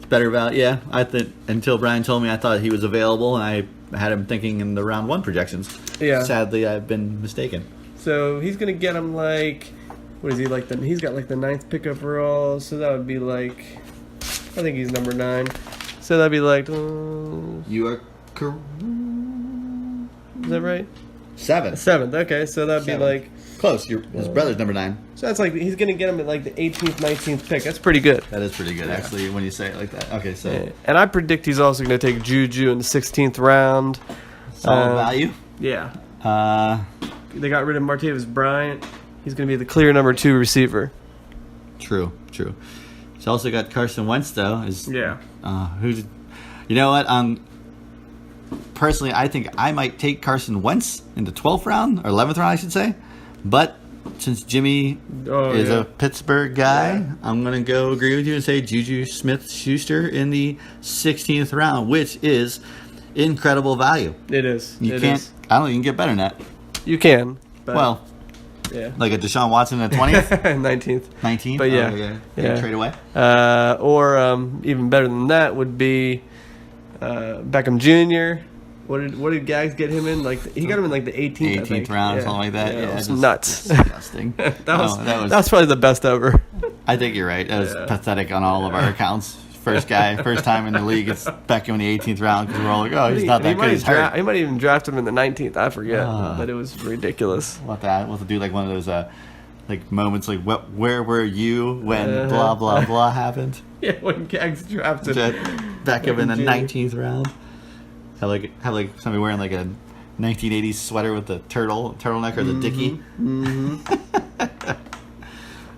Speaker 1: Better value. Yeah, I think until Brian told me, I thought he was available, and I had him thinking in the round 1 projections.
Speaker 3: Yeah.
Speaker 1: Sadly, I've been mistaken.
Speaker 3: So he's gonna get him like, what is he like? He's got like the 9th pick overall, so that would be like, I think he's number 9. So that'd be like,
Speaker 1: You are correct.
Speaker 3: is that right?
Speaker 1: 7.
Speaker 3: 7th. Okay, so that'd be
Speaker 1: 7th.
Speaker 3: like,
Speaker 1: Close. His brother's number 9.
Speaker 3: so that's like he's gonna get him at like the 18th, 19th pick. That's pretty good.
Speaker 1: That is pretty good, actually, when you say it like that. Okay, so
Speaker 3: Yeah. And I predict he's also gonna take Juju in the 16th round.
Speaker 1: solid value.
Speaker 3: Yeah.
Speaker 1: Uh,
Speaker 3: They got rid of Martavis Bryant. He's gonna be the clear number 2 receiver.
Speaker 1: true. He's also got Carson Wentz, though.
Speaker 3: Yeah.
Speaker 1: Who's, you know what? Personally, I think I might take Carson Wentz in the 12th round, or 11th round, I should say. But since Jimmy is a Pittsburgh guy,
Speaker 3: Yeah.
Speaker 1: I'm going to go agree with you and say Juju Smith-Schuster in the 16th round, which is incredible value.
Speaker 3: It is.
Speaker 1: You
Speaker 3: It
Speaker 1: can't.
Speaker 3: is.
Speaker 1: I don't think you can get better than that.
Speaker 3: You can. But
Speaker 1: Well,
Speaker 3: yeah.
Speaker 1: like a Deshaun Watson in the 20th,
Speaker 3: 19th.
Speaker 1: 19th.
Speaker 3: But yeah.
Speaker 1: Yeah. Trade away.
Speaker 3: Or even better than that would be Beckham Jr. What did Gags get him in? Like he got him in like the 18th, I think.
Speaker 1: round,
Speaker 3: Yeah.
Speaker 1: something like that.
Speaker 3: Yeah,
Speaker 1: Yeah,
Speaker 3: it was
Speaker 1: just
Speaker 3: nuts.
Speaker 1: Disgusting.
Speaker 3: that was probably the best ever.
Speaker 1: I think you're right. That was pathetic on all of our accounts. First time in the league, it's Beckham in the 18th round because we're all like, oh, he's not that good. He's hurt.
Speaker 3: He might even draft him in the 19th. I forget, but it was ridiculous.
Speaker 1: We'll have to do like one of those like moments like where were you when blah blah blah happened?
Speaker 3: Yeah, when Gags drafted
Speaker 1: Beckham in the
Speaker 3: Jr.
Speaker 1: 19th round. Have like somebody wearing like a 1980s sweater with the turtleneck or the dickie.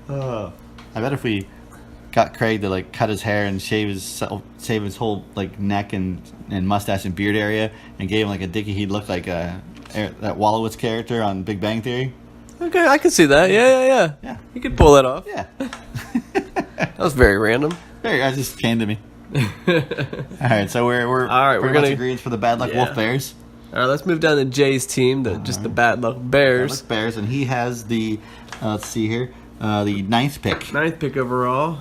Speaker 1: I bet if we got Craig to like cut his hair and shave his whole like neck and mustache and beard area and gave him like a dickie, he'd look like that Wallowitz character on Big Bang Theory.
Speaker 3: Okay, I can see that. Yeah.
Speaker 1: Yeah.
Speaker 3: You could pull that off.
Speaker 1: Yeah.
Speaker 3: That was very random.
Speaker 1: That just came to me. All right, so we're
Speaker 3: All right, we're
Speaker 1: pretty
Speaker 3: gonna
Speaker 1: much agreed for the Bad Luck Wolf Bears.
Speaker 3: All right, let's move down to Jay's team, the Bad Luck Bears.
Speaker 1: Bad Luck Bears, and he has the let's see here, the 9th pick.
Speaker 3: 9th pick overall.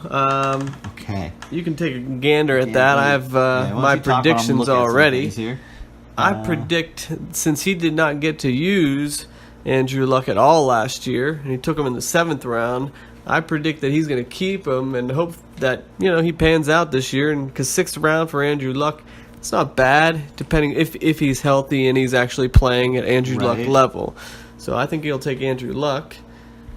Speaker 1: Okay.
Speaker 3: You can take a gander at that. I have my predictions already.
Speaker 1: Here.
Speaker 3: I predict, since he did not get to use Andrew Luck at all last year, and he took him in the 7th round, I predict that he's going to keep him and hope that he pans out this year. And because 6th round for Andrew Luck, it's not bad, depending if he's healthy and he's actually playing at Andrew Luck level. So I think he'll take Andrew Luck.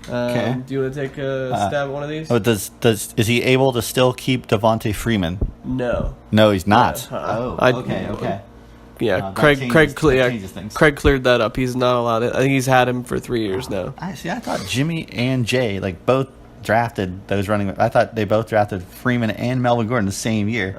Speaker 1: Okay.
Speaker 3: Do you want to take a stab at one of these?
Speaker 1: Oh, is he able to still keep Devontae Freeman?
Speaker 3: No.
Speaker 1: No, he's not.
Speaker 3: Okay. Yeah,
Speaker 1: that
Speaker 3: Craig
Speaker 1: changes things.
Speaker 3: Craig cleared that up. He's not allowed it. I think he's had him for 3 years now.
Speaker 1: I thought Jimmy and Jay both drafted those running. I thought they both drafted Freeman and Melvin Gordon the same year.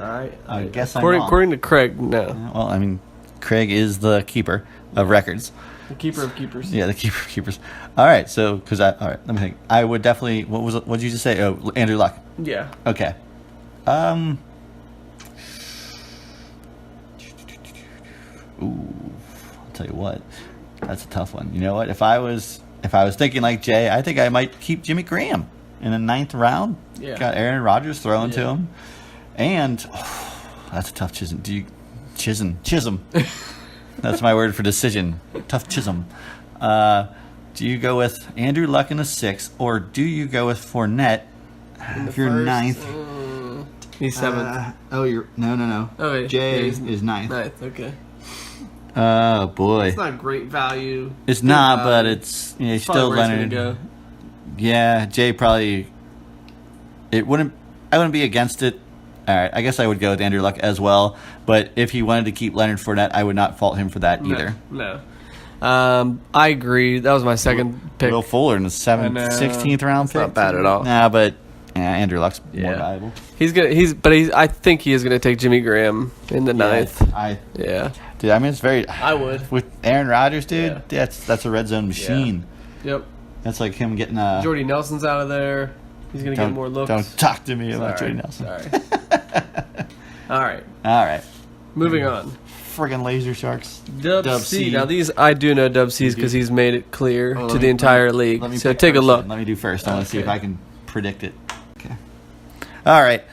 Speaker 1: I guess I'm wrong.
Speaker 3: According to Craig, no.
Speaker 1: Well, I mean, Craig is the keeper of records.
Speaker 3: The keeper of keepers.
Speaker 1: Yeah, the keeper of keepers. All right, so all right, let me think. I would definitely. What did you just say? Oh, Andrew Luck.
Speaker 3: Yeah.
Speaker 1: Okay. Ooh, I'll tell you what. That's a tough one. You know what? If I was thinking like Jay, I think I might keep Jimmy Graham in the 9th round.
Speaker 3: Yeah.
Speaker 1: Got Aaron Rodgers thrown to him, and that's a tough chism. That's my word for decision. Tough chism. Do you go with Andrew Luck in the 6th, or do you go with Fournette if you're 9th?
Speaker 3: He's 7th.
Speaker 1: No.
Speaker 3: Oh, wait.
Speaker 1: Jay
Speaker 3: He's
Speaker 1: is 9th.
Speaker 3: 9th, okay.
Speaker 1: Oh boy.
Speaker 3: It's not great value.
Speaker 1: It's not, but it's still Leonard.
Speaker 3: Go.
Speaker 1: Yeah, Jay probably. I wouldn't be against it. All right, I guess I would go with Andrew Luck as well. But if he wanted to keep Leonard Fournette, I would not fault him for that either.
Speaker 3: No. I agree. That was my second pick.
Speaker 1: Will Fuller in the 16th round pick.
Speaker 3: Not bad at all.
Speaker 1: Nah, but Andrew Luck's more valuable.
Speaker 3: I think he is gonna take Jimmy Graham in the 9th. Dude, I mean it's very. I would
Speaker 1: with Aaron Rodgers, dude. Yeah. That's a red zone machine.
Speaker 3: Yeah. Yep.
Speaker 1: That's like him getting
Speaker 3: Jordy Nelson's out of there. He's gonna get more looks.
Speaker 1: Don't talk to me about Jordy Nelson.
Speaker 3: Sorry. All right. Moving on.
Speaker 1: Friggin' laser sharks.
Speaker 3: Dub C. Now these I do know Dub C's because he's made it clear to the entire league. So take a look.
Speaker 1: Let me do first. I want to see if I can predict it. Okay. All right.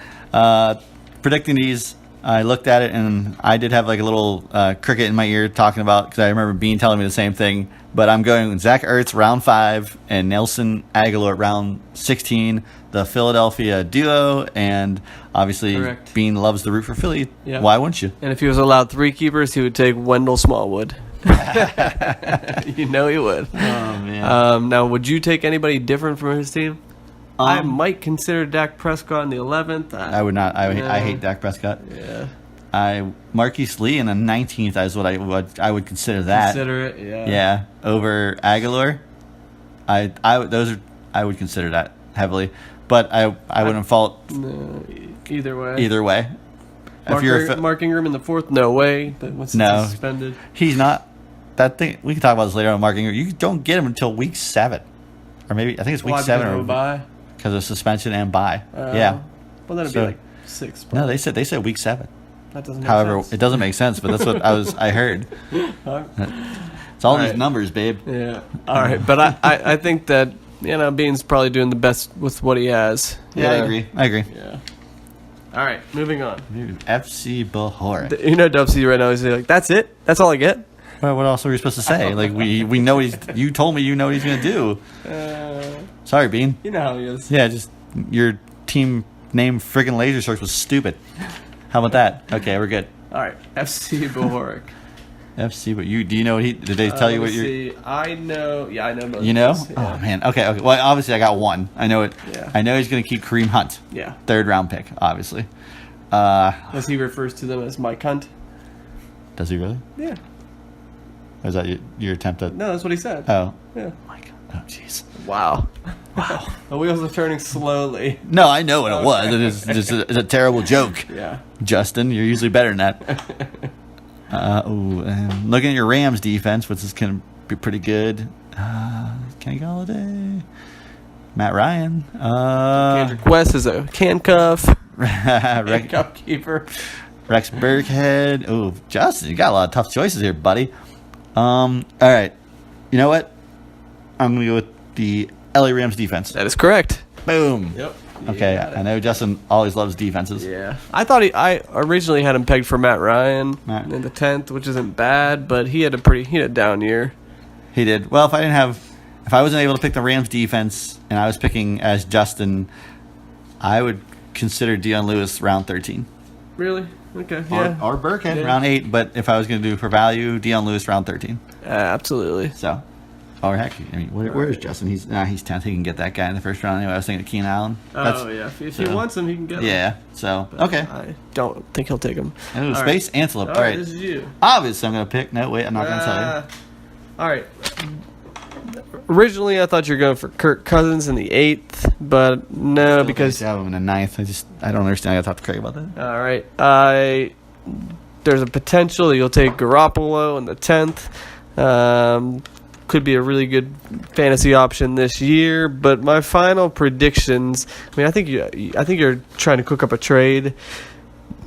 Speaker 1: predicting these, I looked at it and I did have like a little cricket in my ear talking about, because I remember Bean telling me the same thing. But I'm going Zach Ertz round 5 and Nelson Aguilar round 16, the Philadelphia duo, and obviously
Speaker 3: Correct.
Speaker 1: Bean loves the root for Philly.
Speaker 3: Yeah.
Speaker 1: Why wouldn't you?
Speaker 3: And if he was allowed 3 keepers, he would take Wendell Smallwood. You know he would.
Speaker 1: Oh man.
Speaker 3: Now, would you take anybody different from his team? I might consider Dak Prescott in the 11th.
Speaker 1: I would not. I hate Dak Prescott.
Speaker 3: Yeah.
Speaker 1: Marquise Lee in the 19th is what I would consider that.
Speaker 3: Consider it, yeah.
Speaker 1: Yeah, over Aguilar. I would consider that heavily, but I wouldn't fault
Speaker 3: No, either way.
Speaker 1: either way.
Speaker 3: Mark Ingram in the 4th, no way. But once he's suspended,
Speaker 1: he's not. That thing we can talk about this later on. Mark Ingram, you don't get him until week 7, or maybe I think it's week 7 or
Speaker 3: bye.
Speaker 1: Because of suspension and bye. Yeah.
Speaker 3: Well, that'd
Speaker 1: So-
Speaker 3: be like 6.
Speaker 1: No,
Speaker 3: Probably.
Speaker 1: they said week 7.
Speaker 3: That doesn't make
Speaker 1: However,
Speaker 3: sense.
Speaker 1: it doesn't make sense, but that's what I heard. It's all these
Speaker 3: right.
Speaker 1: numbers, babe.
Speaker 3: Yeah. All right, but I think that Bean's probably doing the best with what he has.
Speaker 1: Yeah, I agree.
Speaker 3: Yeah. All right, moving on.
Speaker 1: FC Bahor.
Speaker 3: Dubsy right now is like, that's it? That's all I get?
Speaker 1: Well, what else are we supposed to say? Like we know you told me you know what he's gonna do. Sorry, Bean.
Speaker 3: You know how he is.
Speaker 1: Yeah, just your team name friggin' Laser Sharks was stupid. How about that? Okay, we're good.
Speaker 3: All right, FC Bohoric.
Speaker 1: FC, but do you know what did they tell you what you're?
Speaker 3: I know. Yeah, I know. Both
Speaker 1: You know?
Speaker 3: of those, yeah.
Speaker 1: Oh man. Okay. Well, obviously I got one. I know it.
Speaker 3: Yeah.
Speaker 1: I know he's gonna keep Kareem Hunt.
Speaker 3: Yeah.
Speaker 1: 3rd round pick, obviously.
Speaker 3: As he refers to them as Mike Hunt.
Speaker 1: Does he really?
Speaker 3: Yeah.
Speaker 1: Or is that your attempt at?
Speaker 3: No, that's what he said.
Speaker 1: Oh.
Speaker 3: Yeah.
Speaker 1: My God. Oh jeez.
Speaker 3: Wow. Wow. The wheels are turning slowly.
Speaker 1: No, I know what it was. It's a terrible joke.
Speaker 3: Yeah.
Speaker 1: Justin, you're usually better than that. And looking at your Rams defense, which is going to be pretty good. Kenny Galladay, Matt Ryan,
Speaker 3: Kendrick West is a handcuff. Handcuff keeper.
Speaker 1: Rex Burkhead. Oh, Justin, you got a lot of tough choices here, buddy. All right. You know what? I'm going to go with the LA Rams defense.
Speaker 3: That is correct.
Speaker 1: Boom.
Speaker 3: Yep.
Speaker 1: Okay, I know Justin always loves defenses.
Speaker 3: Yeah. I originally had him pegged for Matt Ryan in the 10th, which isn't bad, but he had a down year.
Speaker 1: He did. Well, if I wasn't able to pick the Rams defense and I was picking as Justin, I would consider Dion Lewis round 13.
Speaker 3: Really? Okay. Yeah.
Speaker 1: Or Burkhead round 8, but if I was going to do for value, Dion Lewis round 13.
Speaker 3: Absolutely.
Speaker 1: So, or heck, I mean, where is Justin? He's 10th. He can get that guy in the first round anyway. I was thinking of Keenan Allen.
Speaker 3: Yeah. If he wants him, he can get him.
Speaker 1: Yeah. So,
Speaker 3: But
Speaker 1: okay.
Speaker 3: I don't think he'll take him.
Speaker 1: Ooh,
Speaker 3: All
Speaker 1: Space
Speaker 3: right.
Speaker 1: Antelope.
Speaker 3: All
Speaker 1: All
Speaker 3: right.
Speaker 1: right.
Speaker 3: This is you.
Speaker 1: Obviously, I'm going to pick. No, wait. I'm not going to tell you.
Speaker 3: All right. Originally, I thought you were going for Kirk Cousins in the 8th, but no, because
Speaker 1: I have him in the 9th. I don't understand. I got to talk to Craig about that.
Speaker 3: all right, there's a potential that you'll take Garoppolo in the 10th. Could be a really good fantasy option this year, but my final predictions. I mean, I think you're trying to cook up a trade.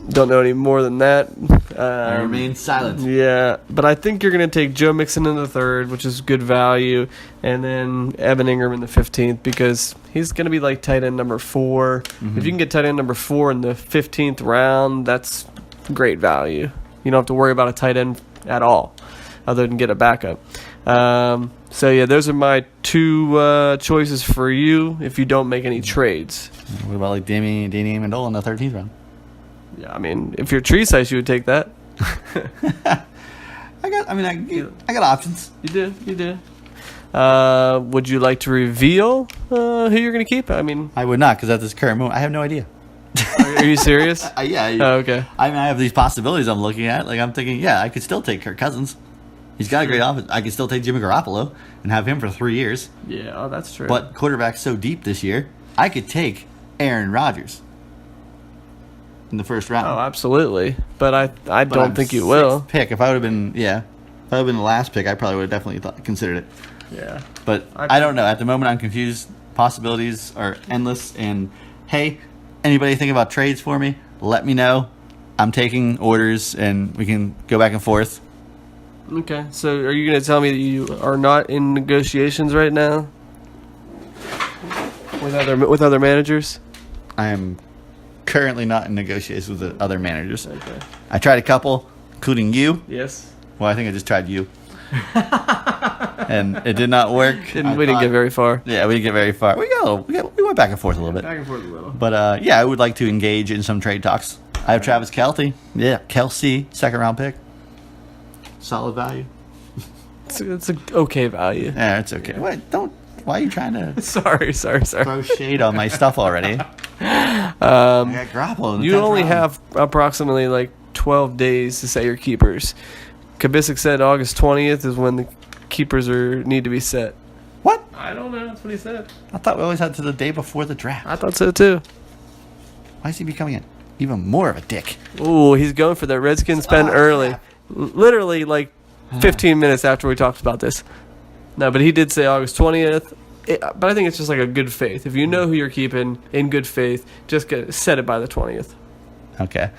Speaker 3: Don't know any more than that.
Speaker 1: I remain silent.
Speaker 3: Yeah, but I think you're going to take Joe Mixon in the 3rd, which is good value, and then Evan Ingram in the 15th because he's going to be like tight end number 4.
Speaker 1: Mm-hmm.
Speaker 3: If you can get tight end number 4 in the 15th round, that's great value. You don't have to worry about a tight end at all, other than get a backup. So yeah, those are my 2 choices for you if you don't make any trades.
Speaker 1: What about like Danny Amendola in the 13th round?
Speaker 3: Yeah, I mean, if you're tree size, you would take that.
Speaker 1: I got options.
Speaker 3: You do. Would you like to reveal who you're going to keep? I mean,
Speaker 1: I would not, because at this current moment, I have no idea.
Speaker 3: are you serious?
Speaker 1: Yeah.
Speaker 3: Oh, okay.
Speaker 1: I mean, I have these possibilities I'm looking at. Like, I'm thinking, yeah, I could still take Kirk Cousins. He's got a great offense. I could still take Jimmy Garoppolo and have him for 3 years.
Speaker 3: Yeah, that's true.
Speaker 1: But quarterback's so deep this year, I could take Aaron Rodgers in the first round.
Speaker 3: Oh, absolutely. But I
Speaker 1: But
Speaker 3: don't
Speaker 1: I'm
Speaker 3: think you will.
Speaker 1: Pick. If I would have been, if I would have been the last pick, I probably would have definitely considered it.
Speaker 3: Yeah.
Speaker 1: But I don't know. At the moment, I'm confused. Possibilities are endless. And hey, anybody think about trades for me? Let me know. I'm taking orders, and we can go back and forth.
Speaker 3: Okay. So are you going to tell me that you are not in negotiations right now with other managers?
Speaker 1: I am currently not in negotiations with the other managers.
Speaker 3: Okay.
Speaker 1: I tried a couple, including you.
Speaker 3: Yes.
Speaker 1: Well, I think I just tried you. And it did not work.
Speaker 3: We didn't get very far.
Speaker 1: Yeah, we didn't get very far. We went back and forth a little bit.
Speaker 3: Back and forth a little.
Speaker 1: But yeah, I would like to engage in some trade talks. I have Travis Kelce. Yeah, Kelsey, second round pick. Solid value.
Speaker 3: It's an okay value.
Speaker 1: Yeah, it's okay. Wait, don't. Why are you trying to
Speaker 3: Sorry.
Speaker 1: throw shade on my stuff already? I got Garoppolo in the
Speaker 3: You
Speaker 1: 10th
Speaker 3: only
Speaker 1: round.
Speaker 3: have approximately like 12 days to set your keepers. Kabisic said August 20th is when the keepers need to be set.
Speaker 1: What?
Speaker 3: I don't know. That's what he said.
Speaker 1: I thought we always had to the day before the draft.
Speaker 3: I thought so too.
Speaker 1: Why is he becoming even more of a dick?
Speaker 3: Ooh, he's going for that Redskins spend early. Literally like 15 minutes after we talked about this. No, but he did say August 20th. But I think it's just like a good faith. If you know who you're keeping in good faith, just set it by the 20th.
Speaker 1: Okay.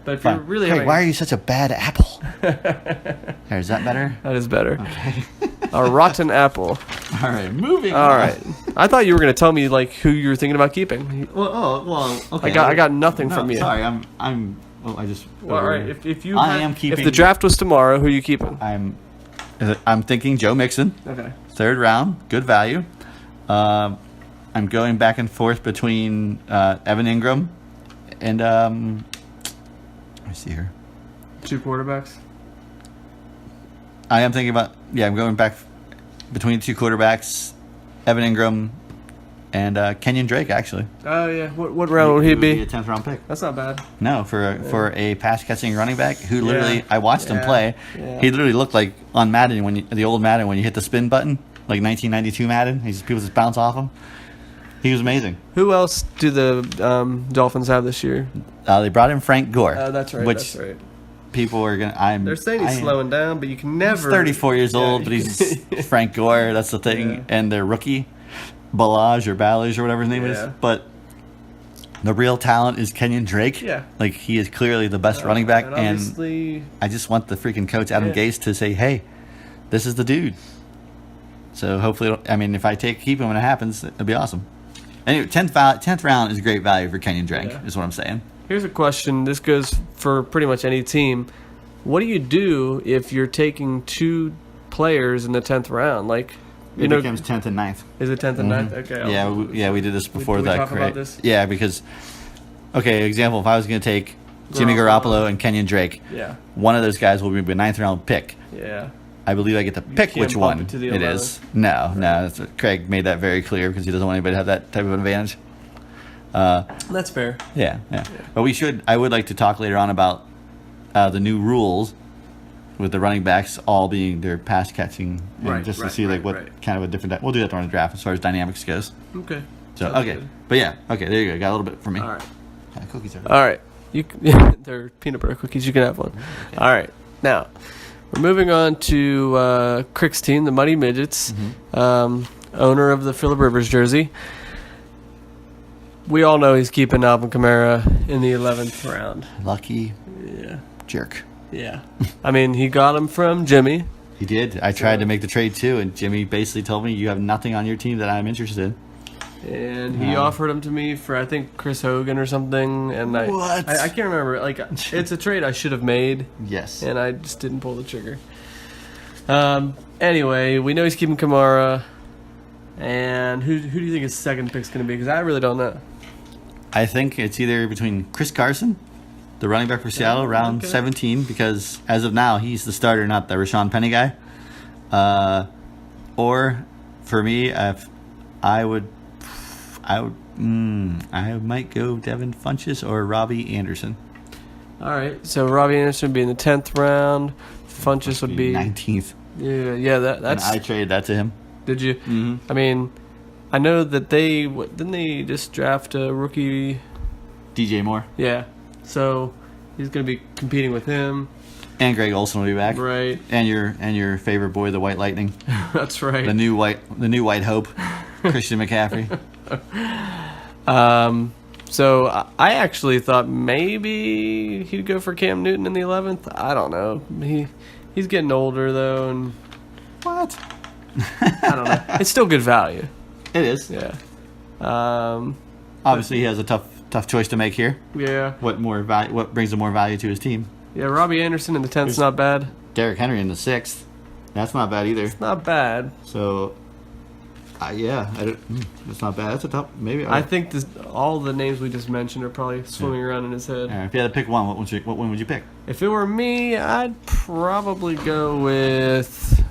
Speaker 3: But if
Speaker 1: Fine.
Speaker 3: you're really
Speaker 1: Craig,
Speaker 3: having...
Speaker 1: why are you such a bad apple? There, is that better?
Speaker 3: That is better.
Speaker 1: Okay.
Speaker 3: A rotten apple.
Speaker 1: All right, moving
Speaker 3: All
Speaker 1: on.
Speaker 3: right. I thought you were going to tell me like who you were thinking about keeping.
Speaker 1: Well, okay.
Speaker 3: I got nothing from you.
Speaker 1: Sorry, well, I just.
Speaker 3: Well, all right. If you
Speaker 1: I am keeping.
Speaker 3: If the draft was tomorrow, who are you keeping?
Speaker 1: I'm thinking Joe Mixon.
Speaker 3: Okay.
Speaker 1: Third round, good value. I'm going back and forth between Evan Ingram and let me see here.
Speaker 3: 2 quarterbacks.
Speaker 1: I am thinking about I'm going back between 2 quarterbacks, Evan Ingram and Kenyon Drake actually.
Speaker 3: Oh yeah. What round would he be?
Speaker 1: A 10th round pick.
Speaker 3: That's not bad.
Speaker 1: No, for a pass catching running back who literally
Speaker 3: Yeah.
Speaker 1: I watched him play.
Speaker 3: Yeah.
Speaker 1: He literally looked like on Madden the old Madden when you hit the spin button, like 1992 Madden. People just bounce off him. He was amazing.
Speaker 3: Who else do the Dolphins have this year?
Speaker 1: They brought in Frank Gore.
Speaker 3: That's right.
Speaker 1: Which
Speaker 3: That's right.
Speaker 1: people are gonna.
Speaker 3: They're saying he's slowing down, but you can never.
Speaker 1: He's 34 years old, but
Speaker 3: you
Speaker 1: he's Frank Gore. That's the thing.
Speaker 3: Yeah.
Speaker 1: And their rookie, Balaj or whatever his name is.
Speaker 3: Yeah.
Speaker 1: But the real talent is Kenyon Drake.
Speaker 3: Yeah.
Speaker 1: Like he is clearly the best running back,
Speaker 3: and
Speaker 1: and
Speaker 3: obviously,
Speaker 1: I just want the freaking coach Adam
Speaker 3: Yeah.
Speaker 1: Gase to say, "Hey, this is the dude." So hopefully, if I keep him when it happens, it'll be awesome. Anyway, 10th round is great value for Kenyon Drake.
Speaker 3: Yeah.
Speaker 1: Is what I'm saying.
Speaker 3: here's a question. This goes for pretty much any team. What do you do if you're taking 2 players in the 10th round? Like,
Speaker 1: It becomes 10th and 9th.
Speaker 3: is it 10th and 9th? Okay.
Speaker 1: Yeah, we did this before
Speaker 3: Did we
Speaker 1: that.
Speaker 3: talk about this?
Speaker 1: Yeah, because example, if I was going to take Jimmy Garoppolo and Kenyon Drake,
Speaker 3: Yeah.
Speaker 1: one of those guys will be a 9th round pick.
Speaker 3: Yeah.
Speaker 1: I believe I get to pick
Speaker 3: can't
Speaker 1: which
Speaker 3: bump
Speaker 1: one
Speaker 3: it to the
Speaker 1: it is. No, Craig made that very clear because he doesn't want anybody to have that type of advantage.
Speaker 3: That's fair.
Speaker 1: Yeah. But I would like to talk later on about the new rules with the running backs all being their pass catching, and just to see like what kind of a different. We'll do that during the draft as far as dynamics goes.
Speaker 3: Okay.
Speaker 1: So
Speaker 3: Sounds
Speaker 1: okay,
Speaker 3: good.
Speaker 1: but yeah, okay, there you go. Got a little bit for me.
Speaker 3: All right.
Speaker 1: Cookies are.
Speaker 3: All right. They're peanut butter cookies. You can have one.
Speaker 1: Okay.
Speaker 3: All right. Now, we're moving on to Crick's team, the Muddy Midgets, owner of the Phillip Rivers jersey. We all know he's keeping Alvin Kamara in the 11th round.
Speaker 1: Lucky
Speaker 3: Yeah.
Speaker 1: jerk.
Speaker 3: Yeah. I mean, he got him from Jimmy.
Speaker 1: He did. I tried to make the trade too, and Jimmy basically told me you have nothing on your team that I'm interested in.
Speaker 3: And he offered him to me for, I think, Chris Hogan or something. And
Speaker 1: What?
Speaker 3: I can't remember. Like, it's a trade I should have made,
Speaker 1: Yes.
Speaker 3: and I just didn't pull the trigger. Anyway, we know he's keeping Kamara. And who do you think his second pick's going to be? Because I really don't know.
Speaker 1: I think it's either between Chris Carson, the running back for Seattle, round 17, because as of now he's the starter, not the Rashawn Penny guy. Or for me, I might go Devin Funchess or Robbie Anderson.
Speaker 3: All right. So Robbie Anderson would be in the 10th round. Funchess would be
Speaker 1: 19th.
Speaker 3: Yeah. That's.
Speaker 1: And I traded that to him.
Speaker 3: Did you? Mm-hmm. I mean, I know that didn't they just draft a rookie?
Speaker 1: DJ Moore.
Speaker 3: Yeah. So he's going to be competing with him.
Speaker 1: And Greg Olson will be back.
Speaker 3: Right.
Speaker 1: And your favorite boy, the White Lightning.
Speaker 3: That's right.
Speaker 1: The new white hope, Christian McCaffrey.
Speaker 3: So I actually thought maybe he'd go for Cam Newton in the 11th. I don't know. He's getting older though, and
Speaker 1: What?
Speaker 3: I don't know. It's still good value.
Speaker 1: It is.
Speaker 3: Yeah.
Speaker 1: Obviously, he has a tough Tough choice to make here.
Speaker 3: Yeah.
Speaker 1: What brings more value to his team?
Speaker 3: Yeah, Robbie Anderson in the 10th is not bad.
Speaker 1: Derrick Henry in the 6th. That's not bad either.
Speaker 3: Not bad.
Speaker 1: So, it's not bad. That's a tough. Maybe
Speaker 3: I think all the names we just mentioned are probably swimming around in his head.
Speaker 1: All right, if you had to pick one, what one would you pick?
Speaker 3: If it were me, I'd probably go with.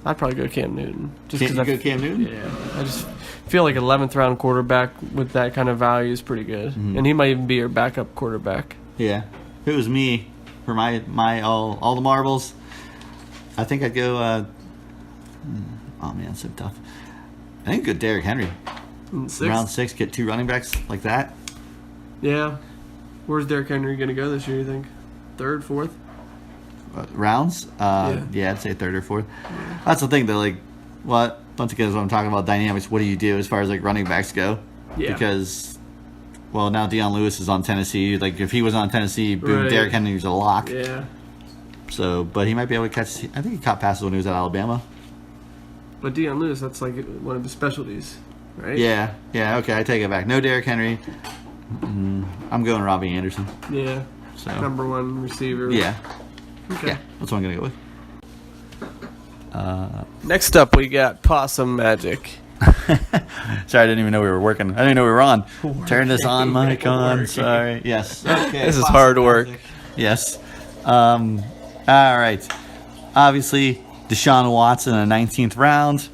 Speaker 3: I'd probably go Cam Newton.
Speaker 1: Cam Newton?
Speaker 3: Yeah, I just feel like 11th round quarterback with that kind of value is pretty good, and he might even be your backup quarterback.
Speaker 1: Yeah, if it was me for my all the marbles, I think I'd go. Oh man, it's so tough. I think good Derrick Henry. Round 6, get 2 running backs like that.
Speaker 3: Yeah. Where's Derrick Henry going to go this year, you think? 3rd, 4th?
Speaker 1: Rounds? Yeah, I'd say 3rd or 4th. Yeah. That's the thing, though. Like, once again, what I'm talking about dynamics. What do you do as far as like running backs go? Yeah. Because, now Deion Lewis is on Tennessee. Like, if he was on Tennessee, boom, right. Derrick Henry was a lock.
Speaker 3: Yeah.
Speaker 1: So, but he might be able to catch. I think he caught passes when he was at Alabama.
Speaker 3: But Deion Lewis, that's like one of the specialties, right?
Speaker 1: Yeah. Okay, I take it back. No Derrick Henry. I'm going Robbie Anderson.
Speaker 3: Yeah. So number 1 receiver.
Speaker 1: Yeah.
Speaker 3: Okay.
Speaker 1: Yeah, that's what I'm gonna go with.
Speaker 3: Next up, we got Possum Magic.
Speaker 1: Sorry, I didn't even know we were working. I didn't even know we were on. Turn this on, mic on. Sorry. Yes. Okay.
Speaker 3: This is hard work.
Speaker 1: Yes. All right. Obviously, Deshaun Watson in the 19th round.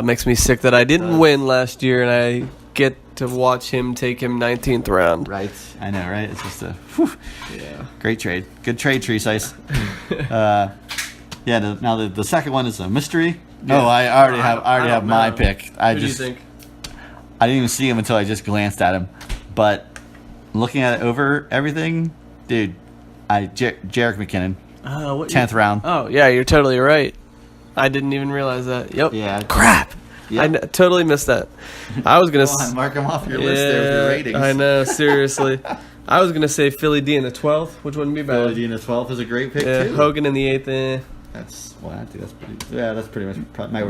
Speaker 3: Makes me sick that I didn't win last year, and I get to watch him take him 19th round.
Speaker 1: Right. I know, right? It's just
Speaker 3: yeah.
Speaker 1: Great trade. Good trade, Tree Size. Now the second one is a mystery. No, I already have my pick.
Speaker 3: Who do you think?
Speaker 1: I didn't even see him until I just glanced at him. But looking at it over everything, dude, Jerick McKinnon. 10th round.
Speaker 3: Oh, yeah, you're totally right. I didn't even realize that. Yep.
Speaker 1: Yeah.
Speaker 3: Crap. Yep. I totally missed that. I was going
Speaker 1: to mark him off your list there with your ratings.
Speaker 3: I know, seriously. I was going to say Philly D in the 12th, which wouldn't be bad.
Speaker 1: Philly D in the 12th is a great pick, too.
Speaker 3: Hogan in the 8th.
Speaker 1: I think that's pretty much might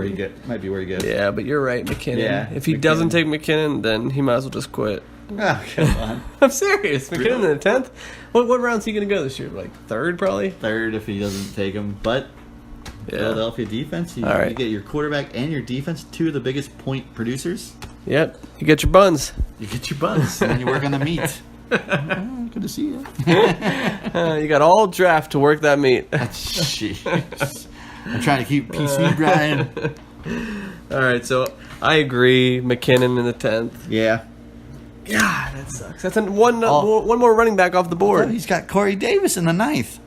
Speaker 1: be where he goes.
Speaker 3: Yeah, but you're right, McKinnon.
Speaker 1: Yeah,
Speaker 3: if he doesn't take McKinnon, then he might as well just quit.
Speaker 1: Oh, come on.
Speaker 3: I'm serious. McKinnon in the 10th? What round's he going to go this year? Like 3rd, probably?
Speaker 1: 3rd if he doesn't take him. But Philadelphia defense, you get your quarterback and your defense, 2 of the biggest point producers.
Speaker 3: Yep. You get your buns.
Speaker 1: And then you work on the meat. Good to see you.
Speaker 3: You got all draft to work that meat.
Speaker 1: Jeez. I'm trying to keep PC, Brian.
Speaker 3: All right, so I agree. McKinnon in the 10th.
Speaker 1: Yeah.
Speaker 3: God, that sucks. That's one more running back off the board.
Speaker 1: He's got Corey Davis in the 9th.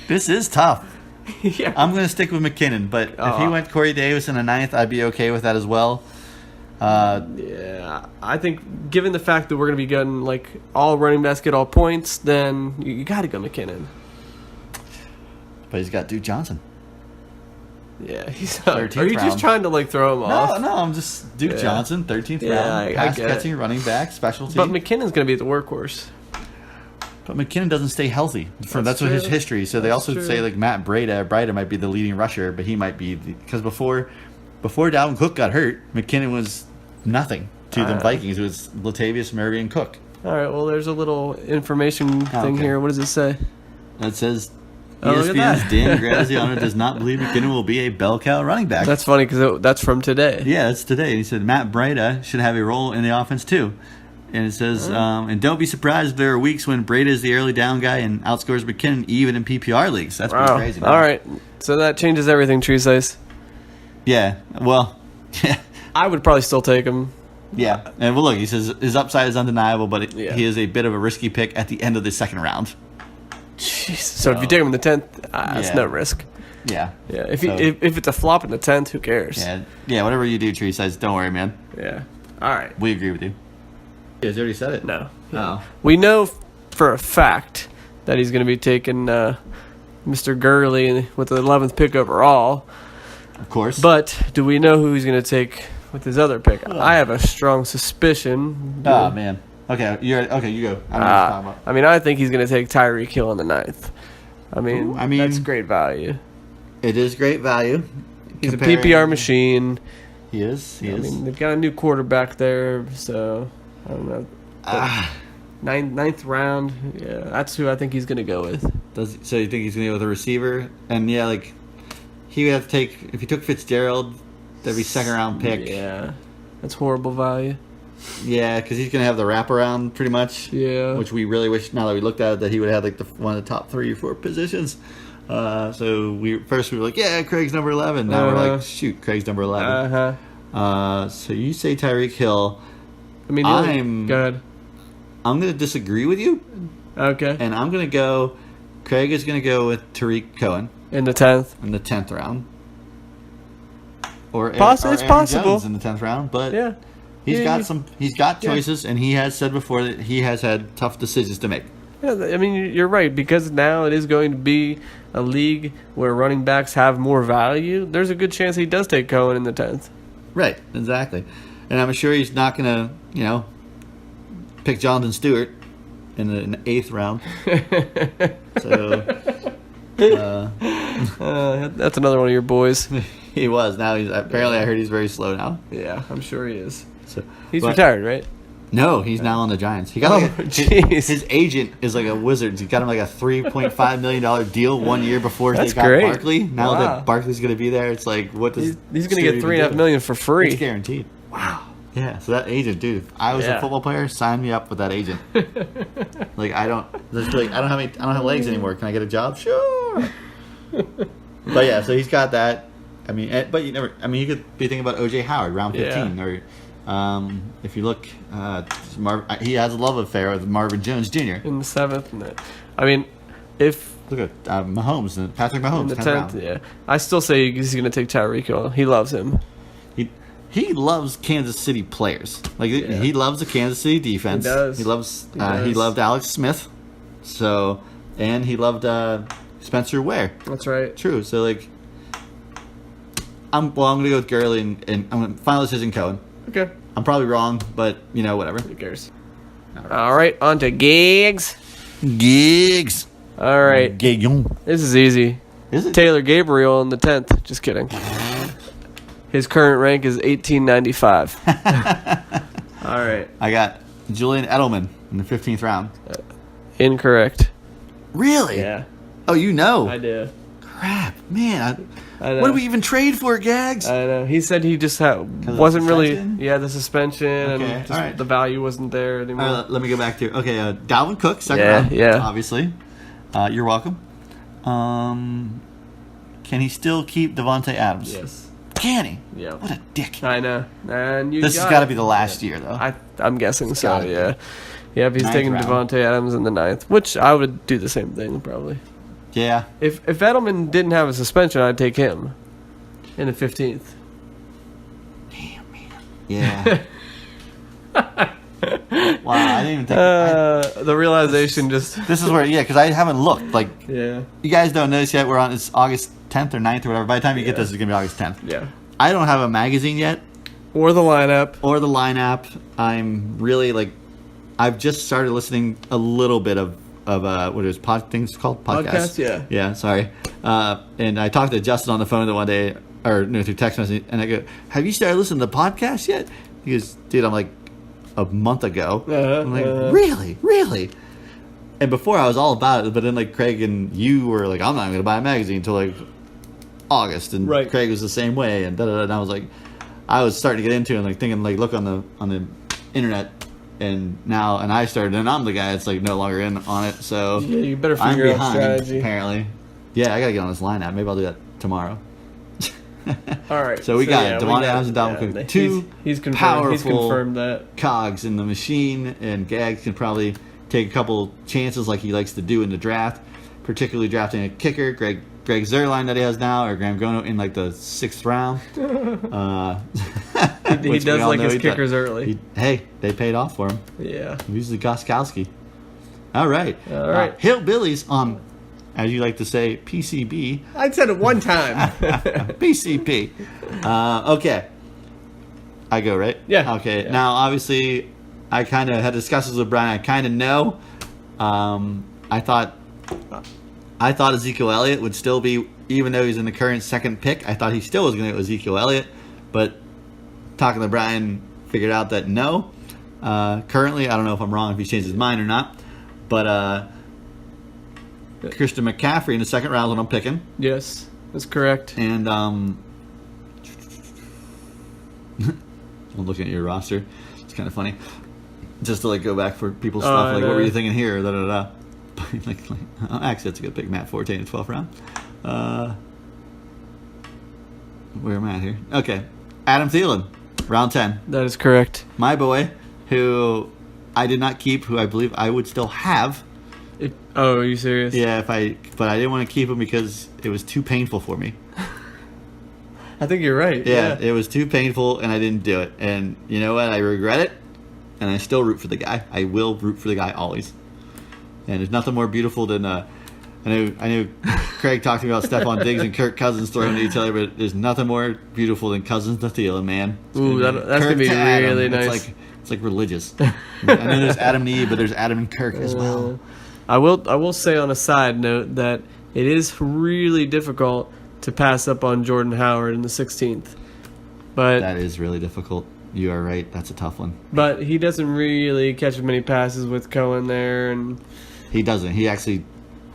Speaker 1: This is tough.
Speaker 3: Yeah.
Speaker 1: I'm going to stick with McKinnon, but if he went Corey Davis in the 9th, I'd be okay with that as well.
Speaker 3: Yeah, I think given the fact that we're going to be getting like all running backs get all points, then you got to go McKinnon.
Speaker 1: But he's got Duke Johnson.
Speaker 3: Yeah, he's
Speaker 1: 13th
Speaker 3: Are you
Speaker 1: round.
Speaker 3: just trying to like throw him off?
Speaker 1: No, I'm just Duke Johnson, 13th round, pass catching running back, specialty.
Speaker 3: But McKinnon's going to be the workhorse.
Speaker 1: But McKinnon doesn't stay healthy. That's what his history. So they also say like Matt Breida might be the leading rusher, but he might be because before Dalvin Cook got hurt, McKinnon was nothing to the Vikings. It was Latavius Murray and Cook.
Speaker 3: All right, well, there's a little information thing here. What does it say?
Speaker 1: It says ESPN's Dan Graziano does not believe McKinnon will be a bell cow running back.
Speaker 3: That's funny because that's from today.
Speaker 1: Yeah, that's today. And he said Matt Breida should have a role in the offense too. And it says, and don't be surprised if there are weeks when Breida is the early down guy and outscores McKinnon even in PPR leagues. That's pretty crazy. Man.
Speaker 3: All right, so that changes everything, Tree Size.
Speaker 1: Yeah, well,
Speaker 3: I would probably still take him.
Speaker 1: Yeah, and look, he says his upside is undeniable, but he is a bit of a risky pick at the end of the 2nd round.
Speaker 3: Jeez. So if you take him in the 10th, it's no risk.
Speaker 1: Yeah.
Speaker 3: Yeah. If it's a flop in the 10th, who cares?
Speaker 1: Yeah. Whatever you do, Tree Size, don't worry, man.
Speaker 3: Yeah. All right.
Speaker 1: We agree with you. Yeah, he already said it.
Speaker 3: No.
Speaker 1: Oh.
Speaker 3: We know for a fact that he's going to be taking Mr. Gurley with the 11th pick overall.
Speaker 1: Of course.
Speaker 3: But do we know who he's going to take with his other pick? I have a strong suspicion.
Speaker 1: Oh, man. Okay, you go. I know what you're talking about.
Speaker 3: I mean, I think he's going to take Tyreek Hill in the 9th. I mean, that's great value.
Speaker 1: It is great value.
Speaker 3: He's a PPR machine.
Speaker 1: He is.
Speaker 3: I mean, they've got a new quarterback there, so I don't know. Ninth round. Yeah, that's who I think he's going to go with.
Speaker 1: So you think he's going to go with a receiver? And yeah, like he would have to take, if he took Fitzgerald, that'd be second round pick.
Speaker 3: Yeah, that's horrible value.
Speaker 1: Yeah, because he's going to have the wraparound pretty much.
Speaker 3: Yeah.
Speaker 1: Which we really wish, now that we looked at it, that he would have like one of the top 3 or 4 positions. So we were like, yeah, Craig's number 11. Now we're like, shoot, Craig's number 11. So you say Tyreek Hill.
Speaker 3: I mean, go ahead.
Speaker 1: I'm going to disagree with you.
Speaker 3: Okay.
Speaker 1: And I'm going to go, Craig is going to go with Tariq Cohen.
Speaker 3: In the 10th.
Speaker 1: In the 10th round. Or
Speaker 3: it's
Speaker 1: Aaron
Speaker 3: possible.
Speaker 1: Jones in the 10th round. But
Speaker 3: yeah.
Speaker 1: He's got choices, and he has said before that he has had tough decisions to make.
Speaker 3: Yeah, I mean, you're right, because now it is going to be a league where running backs have more value. There's a good chance he does take Cohen in the 10th.
Speaker 1: Right, exactly. And I'm sure he's not going to, pick Jonathan Stewart in the 8th round. So,
Speaker 3: that's another one of your boys.
Speaker 1: He was. Now apparently I heard he's very slow now.
Speaker 3: Yeah, I'm sure he is.
Speaker 1: So
Speaker 3: he's retired, right?
Speaker 1: No, he's now on the Giants. He got his agent is like a wizard. He got him like a $3.5 million deal 1 year before they got
Speaker 3: great.
Speaker 1: Barkley. Now that Barkley's going to be there, it's like, what does
Speaker 3: he's going to get $3.5 million for free?
Speaker 1: It's guaranteed. Wow. Yeah. So that agent, dude. If I was a football player, sign me up with that agent. I don't have legs anymore. Can I get a job? Sure. But yeah, so he's got that. I mean, but you could be thinking about O.J. Howard, round 15, or if you look, he has a love affair with Marvin Jones Jr.
Speaker 3: in the 7th. I mean, if
Speaker 1: look at Mahomes and Patrick Mahomes
Speaker 3: in the 10th, yeah, I still say he's going to take Tyreek Hill. He loves him.
Speaker 1: He loves Kansas City players. He loves the Kansas City defense.
Speaker 3: He does.
Speaker 1: He loves. He loved Alex Smith. So, and he loved Spencer Ware.
Speaker 3: That's right.
Speaker 1: True. So I'm going to go with Gurley and I'm going to final decision Cohen.
Speaker 3: Okay.
Speaker 1: I'm probably wrong, but whatever.
Speaker 3: Who cares? All right, on to Giggs.
Speaker 1: Gigs.
Speaker 3: All right.
Speaker 1: Gayon.
Speaker 3: This is easy.
Speaker 1: Is it?
Speaker 3: Taylor Gabriel in the 10th. Just kidding. His current rank is 1895. All right.
Speaker 1: I got Julian Edelman in the 15th round.
Speaker 3: Incorrect.
Speaker 1: Really?
Speaker 3: Yeah.
Speaker 1: Oh,
Speaker 3: I do.
Speaker 1: Crap, man.
Speaker 3: I know.
Speaker 1: What do we even trade for, Gags?
Speaker 3: I know. He said he just wasn't really.
Speaker 1: suspension?
Speaker 3: The suspension and just the value wasn't there anymore.
Speaker 1: All right, let me go back to Dalvin Cook, second round.
Speaker 3: Yeah.
Speaker 1: Obviously. You're welcome. Can he still keep Devontae Adams?
Speaker 3: Yes.
Speaker 1: Can he?
Speaker 3: Yeah.
Speaker 1: What a dick.
Speaker 3: I know. And
Speaker 1: This has got to be the last year, though.
Speaker 3: I'm guessing so. Yeah. Yeah. If he's
Speaker 1: 9th
Speaker 3: taking
Speaker 1: round.
Speaker 3: Devontae Adams in the 9th, which I would do the same thing probably.
Speaker 1: Yeah.
Speaker 3: If Edelman didn't have a suspension, I'd take him in the 15th.
Speaker 1: Damn, man. Yeah. Wow, I didn't even think.
Speaker 3: The realization just.
Speaker 1: This is where, because I haven't looked.
Speaker 3: Yeah.
Speaker 1: You guys don't know this yet. It's August 10th or 9th or whatever. By the time you get this, it's going to be August 10th.
Speaker 3: Yeah.
Speaker 1: I don't have a magazine yet.
Speaker 3: Or the lineup.
Speaker 1: Or the lineup. I'm really I've just started listening a little bit of what is things called podcasts.
Speaker 3: Yeah.
Speaker 1: Yeah, sorry. And I talked to Justin on the phone the one day, through text message, and I go, "Have you started listening to podcasts yet?" He goes, "Dude, I'm like a month ago." I'm like, really? And before I was all about it, but then Craig and you were like, "I'm not going to buy a magazine until August," and
Speaker 3: right.
Speaker 1: Craig was the same way, and and I was like, I was starting to get into it, and thinking look on the internet. And I started, and I'm the guy that's no longer in on it. So
Speaker 3: yeah, you better figure out strategy.
Speaker 1: Apparently, yeah, I gotta get on this lineup. Maybe I'll do that tomorrow.
Speaker 3: All right.
Speaker 1: So we got Devontae Adams and Dalvin Cook, two
Speaker 3: he's confirmed,
Speaker 1: powerful
Speaker 3: he's confirmed that.
Speaker 1: cogs in the machine, and Gags can probably take a couple chances like he likes to do in the draft, particularly drafting a kicker, Greg Zuerlein that he has now, or Graham Gono in the 6th round.
Speaker 3: He does like his kickers early.
Speaker 1: They paid off for him.
Speaker 3: Yeah.
Speaker 1: He's the Goskowski. All right. Hillbillies on, as you like to say, PCB.
Speaker 3: I said it one time.
Speaker 1: PCP. Okay. I go, right?
Speaker 3: Yeah.
Speaker 1: Okay.
Speaker 3: Yeah.
Speaker 1: Now, obviously, I kind of had discussions with Brian. I kind of know. I thought Ezekiel Elliott would still be, even though he's in the current 2nd pick, I thought he still was going to go Ezekiel Elliott. But talking to Brian, figured out that no. Currently, I don't know if I'm wrong if he changed his mind or not, but Christian McCaffrey in the second round is what I'm picking.
Speaker 3: Yes, that's correct.
Speaker 1: And I'm looking at your roster. It's kind of funny. Just to go back for people's stuff, what were you thinking here? Da, da, da. Actually, that's a good pick. Matt Forte in the 12th round. Where am I at here? Okay. Adam Thielen, round 10.
Speaker 3: That is correct.
Speaker 1: My boy, who I did not keep, who I believe I would still have.
Speaker 3: Are you serious?
Speaker 1: Yeah, but I didn't want to keep him because it was too painful for me.
Speaker 3: I think you're right.
Speaker 1: Yeah, it was too painful, and I didn't do it. And you know what? I regret it, and I still root for the guy. I will root for the guy always. And there's nothing more beautiful than I knew Craig talked to me about Stephon Diggs and Kirk Cousins throwing to each other, but there's nothing more beautiful than Cousins to Thielen, man.
Speaker 3: Ooh, that's gonna be really nice.
Speaker 1: It's like religious. I know there's Adam and Eve, but there's Adam and Kirk as well.
Speaker 3: I will say on a side note that it is really difficult to pass up on Jordan Howard in the 16th. But
Speaker 1: that is really difficult. You are right. That's a tough one.
Speaker 3: But he doesn't really catch many passes with Cohen there, and
Speaker 1: he doesn't. He actually,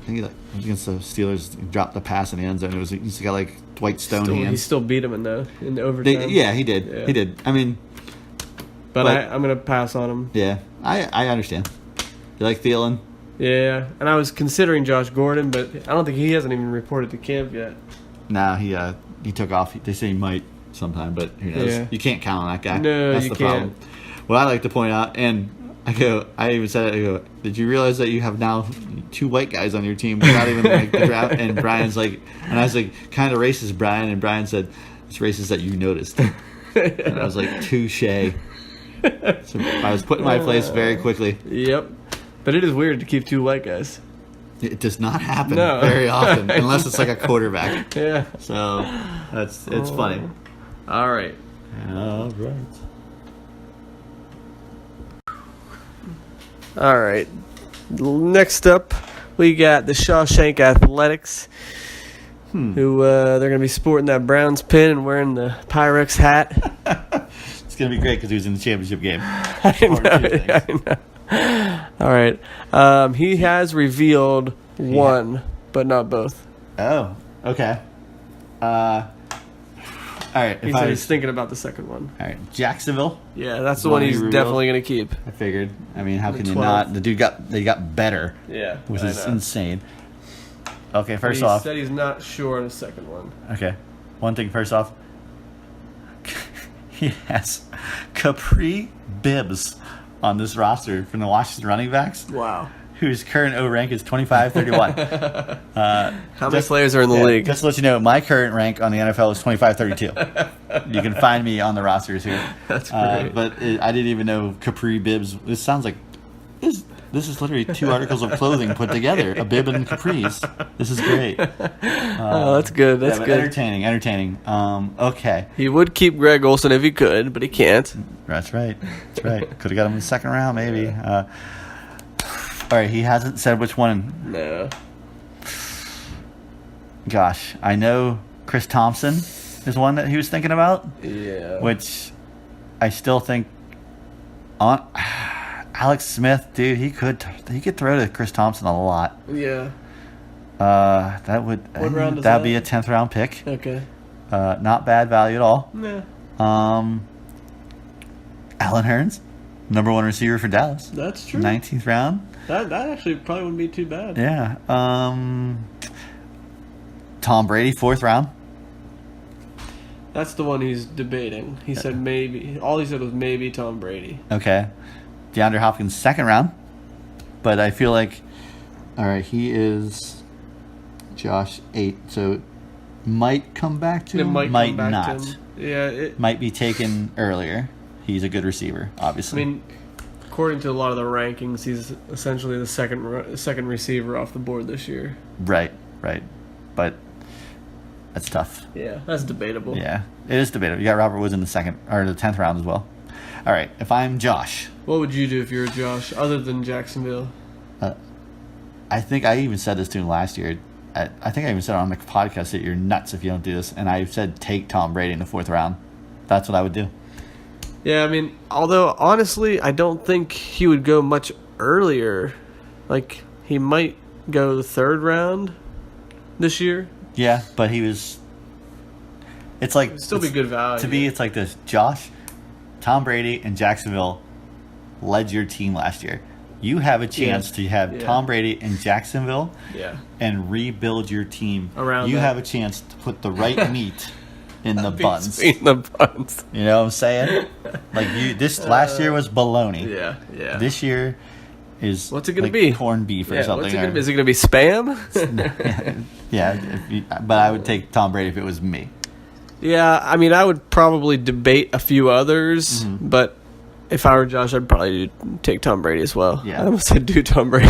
Speaker 1: I think against the Steelers, he dropped the pass in the end zone. He's got Dwight Stone hands.
Speaker 3: He still beat him in the overtime.
Speaker 1: He did.
Speaker 3: Yeah.
Speaker 1: He did. I mean,
Speaker 3: but I'm gonna pass on him.
Speaker 1: Yeah, I understand. You like Thielen?
Speaker 3: Yeah, and I was considering Josh Gordon, but I don't think he hasn't even reported to camp yet.
Speaker 1: Nah, he took off. They say he might sometime, but who knows?
Speaker 3: Yeah.
Speaker 1: You can't count on that guy.
Speaker 3: No,
Speaker 1: that's
Speaker 3: you
Speaker 1: the
Speaker 3: can't.
Speaker 1: problem. What I like to point out, and I even said it. Did you realize that you have now 2 white guys on your team without even the draft? And Brian's and I was kind of racist, Brian, and Brian said it's racist that you noticed. And I was touche. So I was put in my place very quickly.
Speaker 3: Yep, but it is weird to keep 2 white guys.
Speaker 1: It does not happen very often, unless it's a quarterback.
Speaker 3: Yeah.
Speaker 1: So it's funny.
Speaker 3: All right.
Speaker 1: All right.
Speaker 3: All right. Next up, we got the Shawshank Athletics, who they're going to be sporting that Browns pin and wearing the Pyrex hat.
Speaker 1: It's going to be great because he was in the championship game.
Speaker 3: I know. All right. He has revealed one, but not both.
Speaker 1: Oh, okay. All right.
Speaker 3: He said he's thinking about the second one.
Speaker 1: All right. Jacksonville.
Speaker 3: Yeah, that's the one he's definitely going to keep.
Speaker 1: I figured. I mean, how can you not? The dude got better.
Speaker 3: Yeah.
Speaker 1: Which is insane. Okay, first off.
Speaker 3: He said he's not sure on the second one.
Speaker 1: Okay. One thing first off. He has Capri Bibbs on this roster from the Washington running backs.
Speaker 3: Wow.
Speaker 1: Whose current O rank is 25-31.
Speaker 3: How many players are in the league?
Speaker 1: Just to let you know, my current rank on the NFL is 25-32. You can find me on the rosters here.
Speaker 3: That's great.
Speaker 1: But I didn't even know Capri Bibbs. This sounds like this is literally 2 articles of clothing put together. A bib and capris. This is great.
Speaker 3: Oh, that's good. That's good.
Speaker 1: Entertaining. Okay.
Speaker 3: He would keep Greg Olsen if he could, but he can't.
Speaker 1: That's right. Could have got him in the second round, maybe. All right, he hasn't said which one.
Speaker 3: No.
Speaker 1: Gosh, I know Chris Thompson is one that he was thinking about.
Speaker 3: Yeah.
Speaker 1: Which I still think Alex Smith, dude, he could throw to Chris Thompson a lot.
Speaker 3: Yeah.
Speaker 1: That would that'd be a 10th round pick.
Speaker 3: Okay.
Speaker 1: Not bad value at all.
Speaker 3: Yeah.
Speaker 1: Allen Hurns, number 1 receiver for Dallas.
Speaker 3: That's true.
Speaker 1: 19th round.
Speaker 3: That actually probably wouldn't be too bad.
Speaker 1: Yeah. Tom Brady, 4th round.
Speaker 3: That's the one he's debating. He said maybe. All he said was maybe Tom Brady.
Speaker 1: Okay. DeAndre Hopkins, 2nd round. But I feel like, all right, he is Josh 8, so might come back to him. Might
Speaker 3: come back
Speaker 1: not.
Speaker 3: To him. Yeah. It
Speaker 1: might be taken earlier. He's a good receiver, obviously.
Speaker 3: I mean, according to a lot of the rankings, he's essentially the second receiver off the board this year.
Speaker 1: Right. But that's tough.
Speaker 3: Yeah, that's debatable.
Speaker 1: Yeah, it is debatable. You got Robert Woods in the 10th round as well. All right, if I'm Josh.
Speaker 3: What would you do if you were Josh, other than Jacksonville?
Speaker 1: I think I even said this to him last year. I think I even said on the podcast that you're nuts if you don't do this. And I said take Tom Brady in the 4th round. That's what I would do.
Speaker 3: Yeah, I mean, although honestly, I don't think he would go much earlier. Like, he might go the 3rd round this year.
Speaker 1: Yeah, but he was. It's like
Speaker 3: It'd still be good value.
Speaker 1: to me. It's like this: Josh, Tom Brady, and Jacksonville led your team last year. You have a chance to have Tom Brady in Jacksonville, and rebuild your team.
Speaker 3: Around
Speaker 1: you
Speaker 3: that.
Speaker 1: have a chance to put the right meat in the buns.
Speaker 3: In the buns.
Speaker 1: You know what I'm saying? Like this last year was baloney.
Speaker 3: Yeah.
Speaker 1: This year is
Speaker 3: What's it gonna
Speaker 1: like
Speaker 3: be?
Speaker 1: corned beef or something.
Speaker 3: What's it gonna be? Is it gonna be spam?
Speaker 1: Yeah, but I would take Tom Brady if it was me.
Speaker 3: Yeah, I mean, I would probably debate a few others, but if I were Josh, I'd probably take Tom Brady as well.
Speaker 1: Yeah.
Speaker 3: I almost said do Tom Brady.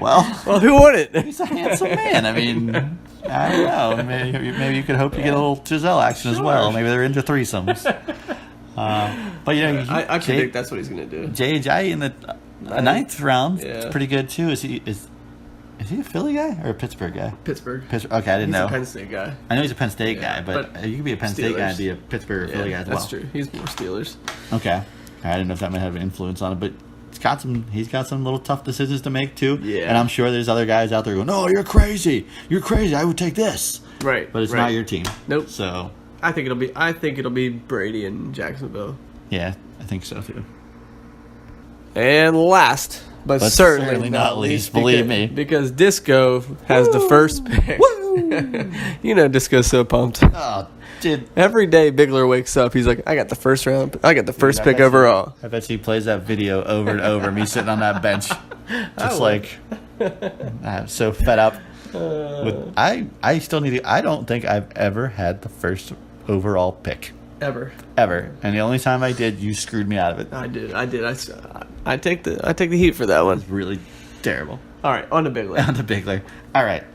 Speaker 1: Well,
Speaker 3: who wouldn't?
Speaker 1: he's a handsome man. I mean, I don't know. Maybe you could hope you get a little Giselle action as well. Maybe they're into threesomes. But
Speaker 3: I predict that's what he's gonna do.
Speaker 1: J.J. in the 9th round.
Speaker 3: Yeah.
Speaker 1: It's pretty good too. Is he a Philly guy or a Pittsburgh guy?
Speaker 3: Pittsburgh.
Speaker 1: Okay, I didn't know.
Speaker 3: He's a Penn State guy.
Speaker 1: I know he's a Penn State guy, but
Speaker 3: but
Speaker 1: you could be a Penn State guy and
Speaker 3: Steelers.
Speaker 1: be a Pittsburgh or Philly guy as well.
Speaker 3: That's true. He's more Steelers.
Speaker 1: Okay. I didn't know if that might have an influence on it, but he's got some little tough decisions to make too.
Speaker 3: Yeah.
Speaker 1: And I'm sure there's other guys out there going, "No, you're crazy. You're crazy. I would take this."
Speaker 3: Right.
Speaker 1: But it's
Speaker 3: right.
Speaker 1: not your team.
Speaker 3: Nope.
Speaker 1: So,
Speaker 3: I think it'll be Brady and Jacksonville.
Speaker 1: yeah, I think so too.
Speaker 3: And last, but certainly not least,
Speaker 1: believe me.
Speaker 3: because Disco has the first pick.
Speaker 1: Woo!
Speaker 3: You know, Disco's so pumped.
Speaker 1: Oh, dude.
Speaker 3: Every day Bigler wakes up, he's like, I got the first round. I got the first pick overall.
Speaker 1: I bet he plays that video over and over. Me sitting on that bench, just like I'm so fed up. I still need to. I don't think I've ever had the first overall pick
Speaker 3: Ever.
Speaker 1: and the only time I did, you screwed me out of it.
Speaker 3: I did. I take the heat for that one.
Speaker 1: Really terrible.
Speaker 3: All right, on to Bigler.
Speaker 1: On to Bigler. All right.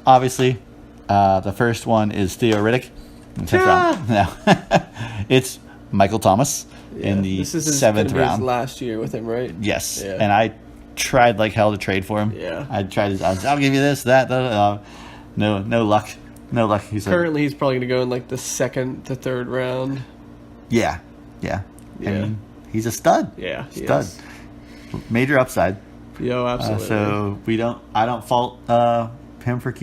Speaker 1: Obviously, the first one is Theo Riddick. In the 10th round. No. It's Michael Thomas in the
Speaker 3: This is
Speaker 1: 7th
Speaker 3: gonna be his
Speaker 1: round.
Speaker 3: last year with him, right?
Speaker 1: Yes.
Speaker 3: Yeah.
Speaker 1: And I tried like hell to trade for him.
Speaker 3: Yeah.
Speaker 1: I tried. I'll give you this, that. No luck. No luck. He said,
Speaker 3: Currently, he's probably going to go in like the 2nd to 3rd round.
Speaker 1: Yeah. I mean, he's a stud.
Speaker 3: Yeah, he
Speaker 1: Stud.
Speaker 3: is.
Speaker 1: Major upside.
Speaker 3: Yo, absolutely.
Speaker 1: So I don't fault him for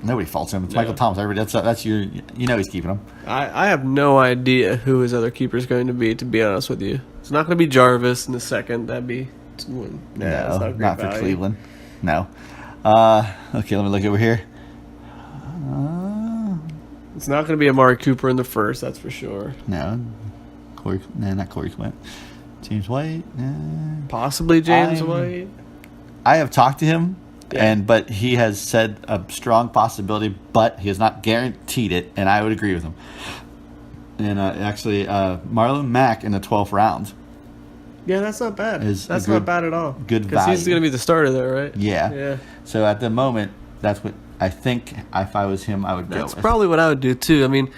Speaker 1: nobody faults him. It's Michael Thomas. That's your. You know he's keeping him.
Speaker 3: I have no idea who his other keeper is going to be honest with you. It's not going to be Jarvis in the 2nd. That'd be it's
Speaker 1: No,
Speaker 3: not
Speaker 1: not for
Speaker 3: value.
Speaker 1: Cleveland. No. Okay, let me look over here.
Speaker 3: It's not going to be Amari Cooper in the 1st. That's for sure.
Speaker 1: No. Not Corey Clement. James White.
Speaker 3: Possibly James
Speaker 1: I'm-
Speaker 3: White.
Speaker 1: I have talked to him,
Speaker 3: Yeah.
Speaker 1: but he has said a strong possibility, but he has not guaranteed it, and I would agree with him. And actually, Marlon Mack in the 12th round.
Speaker 3: Yeah, that's not bad.
Speaker 1: Is
Speaker 3: That's
Speaker 1: a good-
Speaker 3: not bad at all.
Speaker 1: good
Speaker 3: Because he's
Speaker 1: value.
Speaker 3: going to be the starter there, right?
Speaker 1: Yeah.
Speaker 3: Yeah.
Speaker 1: So at the moment, that's what I think. If I was him, I would go
Speaker 3: That's
Speaker 1: with.
Speaker 3: probably what I would do too. I mean,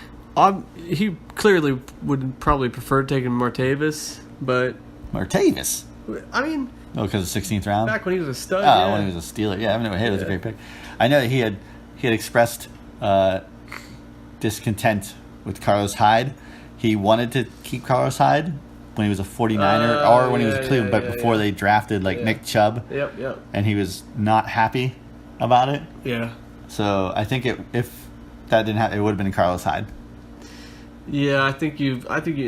Speaker 3: he clearly would probably prefer taking Martavis, but
Speaker 1: Martavis.
Speaker 3: I mean,
Speaker 1: Oh, because of 16th round.
Speaker 3: back when he was a stud.
Speaker 1: Oh, when he was a Steeler. Yeah, I've never. Hey, it was a
Speaker 3: Yeah.
Speaker 1: great pick. I know that he had expressed discontent with Carlos Hyde. He wanted to keep Carlos Hyde when he was a 49er or when he was a Cleveland, but before they drafted Nick Chubb,
Speaker 3: Yep.
Speaker 1: and he was not happy about it.
Speaker 3: Yeah.
Speaker 1: So I think if that didn't happen, it would have been Carlos Hyde.
Speaker 3: Yeah, I think you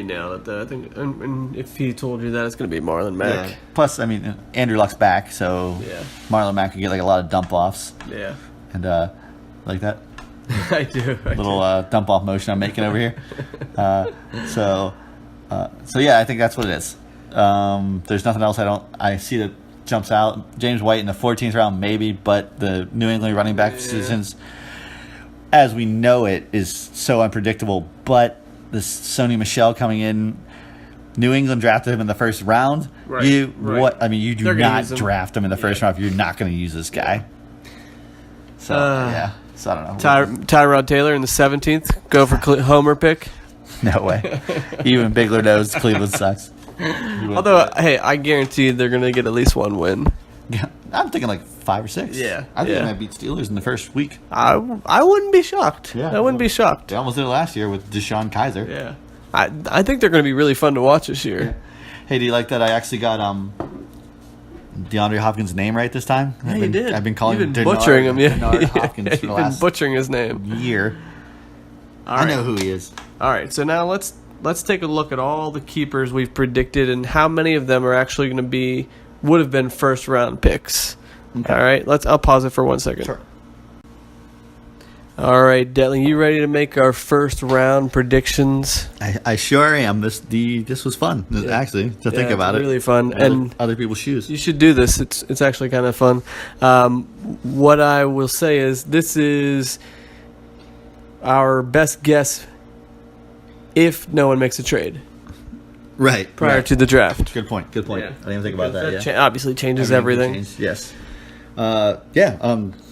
Speaker 3: nailed it though. I think, and if he told you that, it's going to be Marlon Mack.
Speaker 1: Yeah. Plus, I mean, Andrew Luck's back, so
Speaker 3: Yeah.
Speaker 1: Marlon Mack could get a lot of dump offs
Speaker 3: Yeah.
Speaker 1: and like that.
Speaker 3: I do.
Speaker 1: Little dump off motion I'm making over here. So yeah, I think that's what it is. There's nothing else I see that jumps out. James White in the 14th round, maybe, but the New England running back seasons, as we know it, is so unpredictable. But this Sony Michel coming in, New England drafted him in the 1st round.
Speaker 3: Right.
Speaker 1: You
Speaker 3: Right.
Speaker 1: do
Speaker 3: They're gonna
Speaker 1: not
Speaker 3: use him.
Speaker 1: draft him in the 1st round if you're not going to use this guy. So yeah. So I don't know.
Speaker 3: Tyrod Taylor in the 17th. Go for Homer pick.
Speaker 1: No way. Even Bigler knows Cleveland sucks.
Speaker 3: Although, hey, I guarantee they're going to get at least one win.
Speaker 1: Yeah, I'm thinking like 5 or 6.
Speaker 3: Yeah,
Speaker 1: I think
Speaker 3: yeah.
Speaker 1: they might beat Steelers in the first week.
Speaker 3: I wouldn't be shocked.
Speaker 1: Yeah.
Speaker 3: I wouldn't be shocked.
Speaker 1: They almost did it last year with Deshaun Kaiser.
Speaker 3: Yeah. I think they're going to be really fun to watch this year.
Speaker 1: Hey, do you like that I actually got DeAndre Hopkins' name right this time?
Speaker 3: Yeah, you did.
Speaker 1: I've been calling
Speaker 3: You've been
Speaker 1: him
Speaker 3: butchering him, yeah.
Speaker 1: Denard Hopkins for the
Speaker 3: You've been
Speaker 1: last
Speaker 3: butchering his name.
Speaker 1: year.
Speaker 3: All
Speaker 1: I
Speaker 3: right.
Speaker 1: know who he is.
Speaker 3: All right, so now let's take a look at all the keepers we've predicted and how many of them are actually going to would have been first round picks.
Speaker 1: Okay.
Speaker 3: All right, I'll pause it for 1 second.
Speaker 1: Sure.
Speaker 3: All right, Detling, you ready to make our first round predictions?
Speaker 1: I sure am. This was fun, actually, to think about it.
Speaker 3: Really fun,
Speaker 1: And other people's shoes.
Speaker 3: you should do this. It's actually kind of fun. What I will say is this is our best guess if no one makes a trade
Speaker 1: Right.
Speaker 3: prior to the draft.
Speaker 1: Good point. Good point.
Speaker 3: Yeah.
Speaker 1: I didn't even think about that. Yeah.
Speaker 3: Obviously changes everything.
Speaker 1: Changed, yes. Yeah.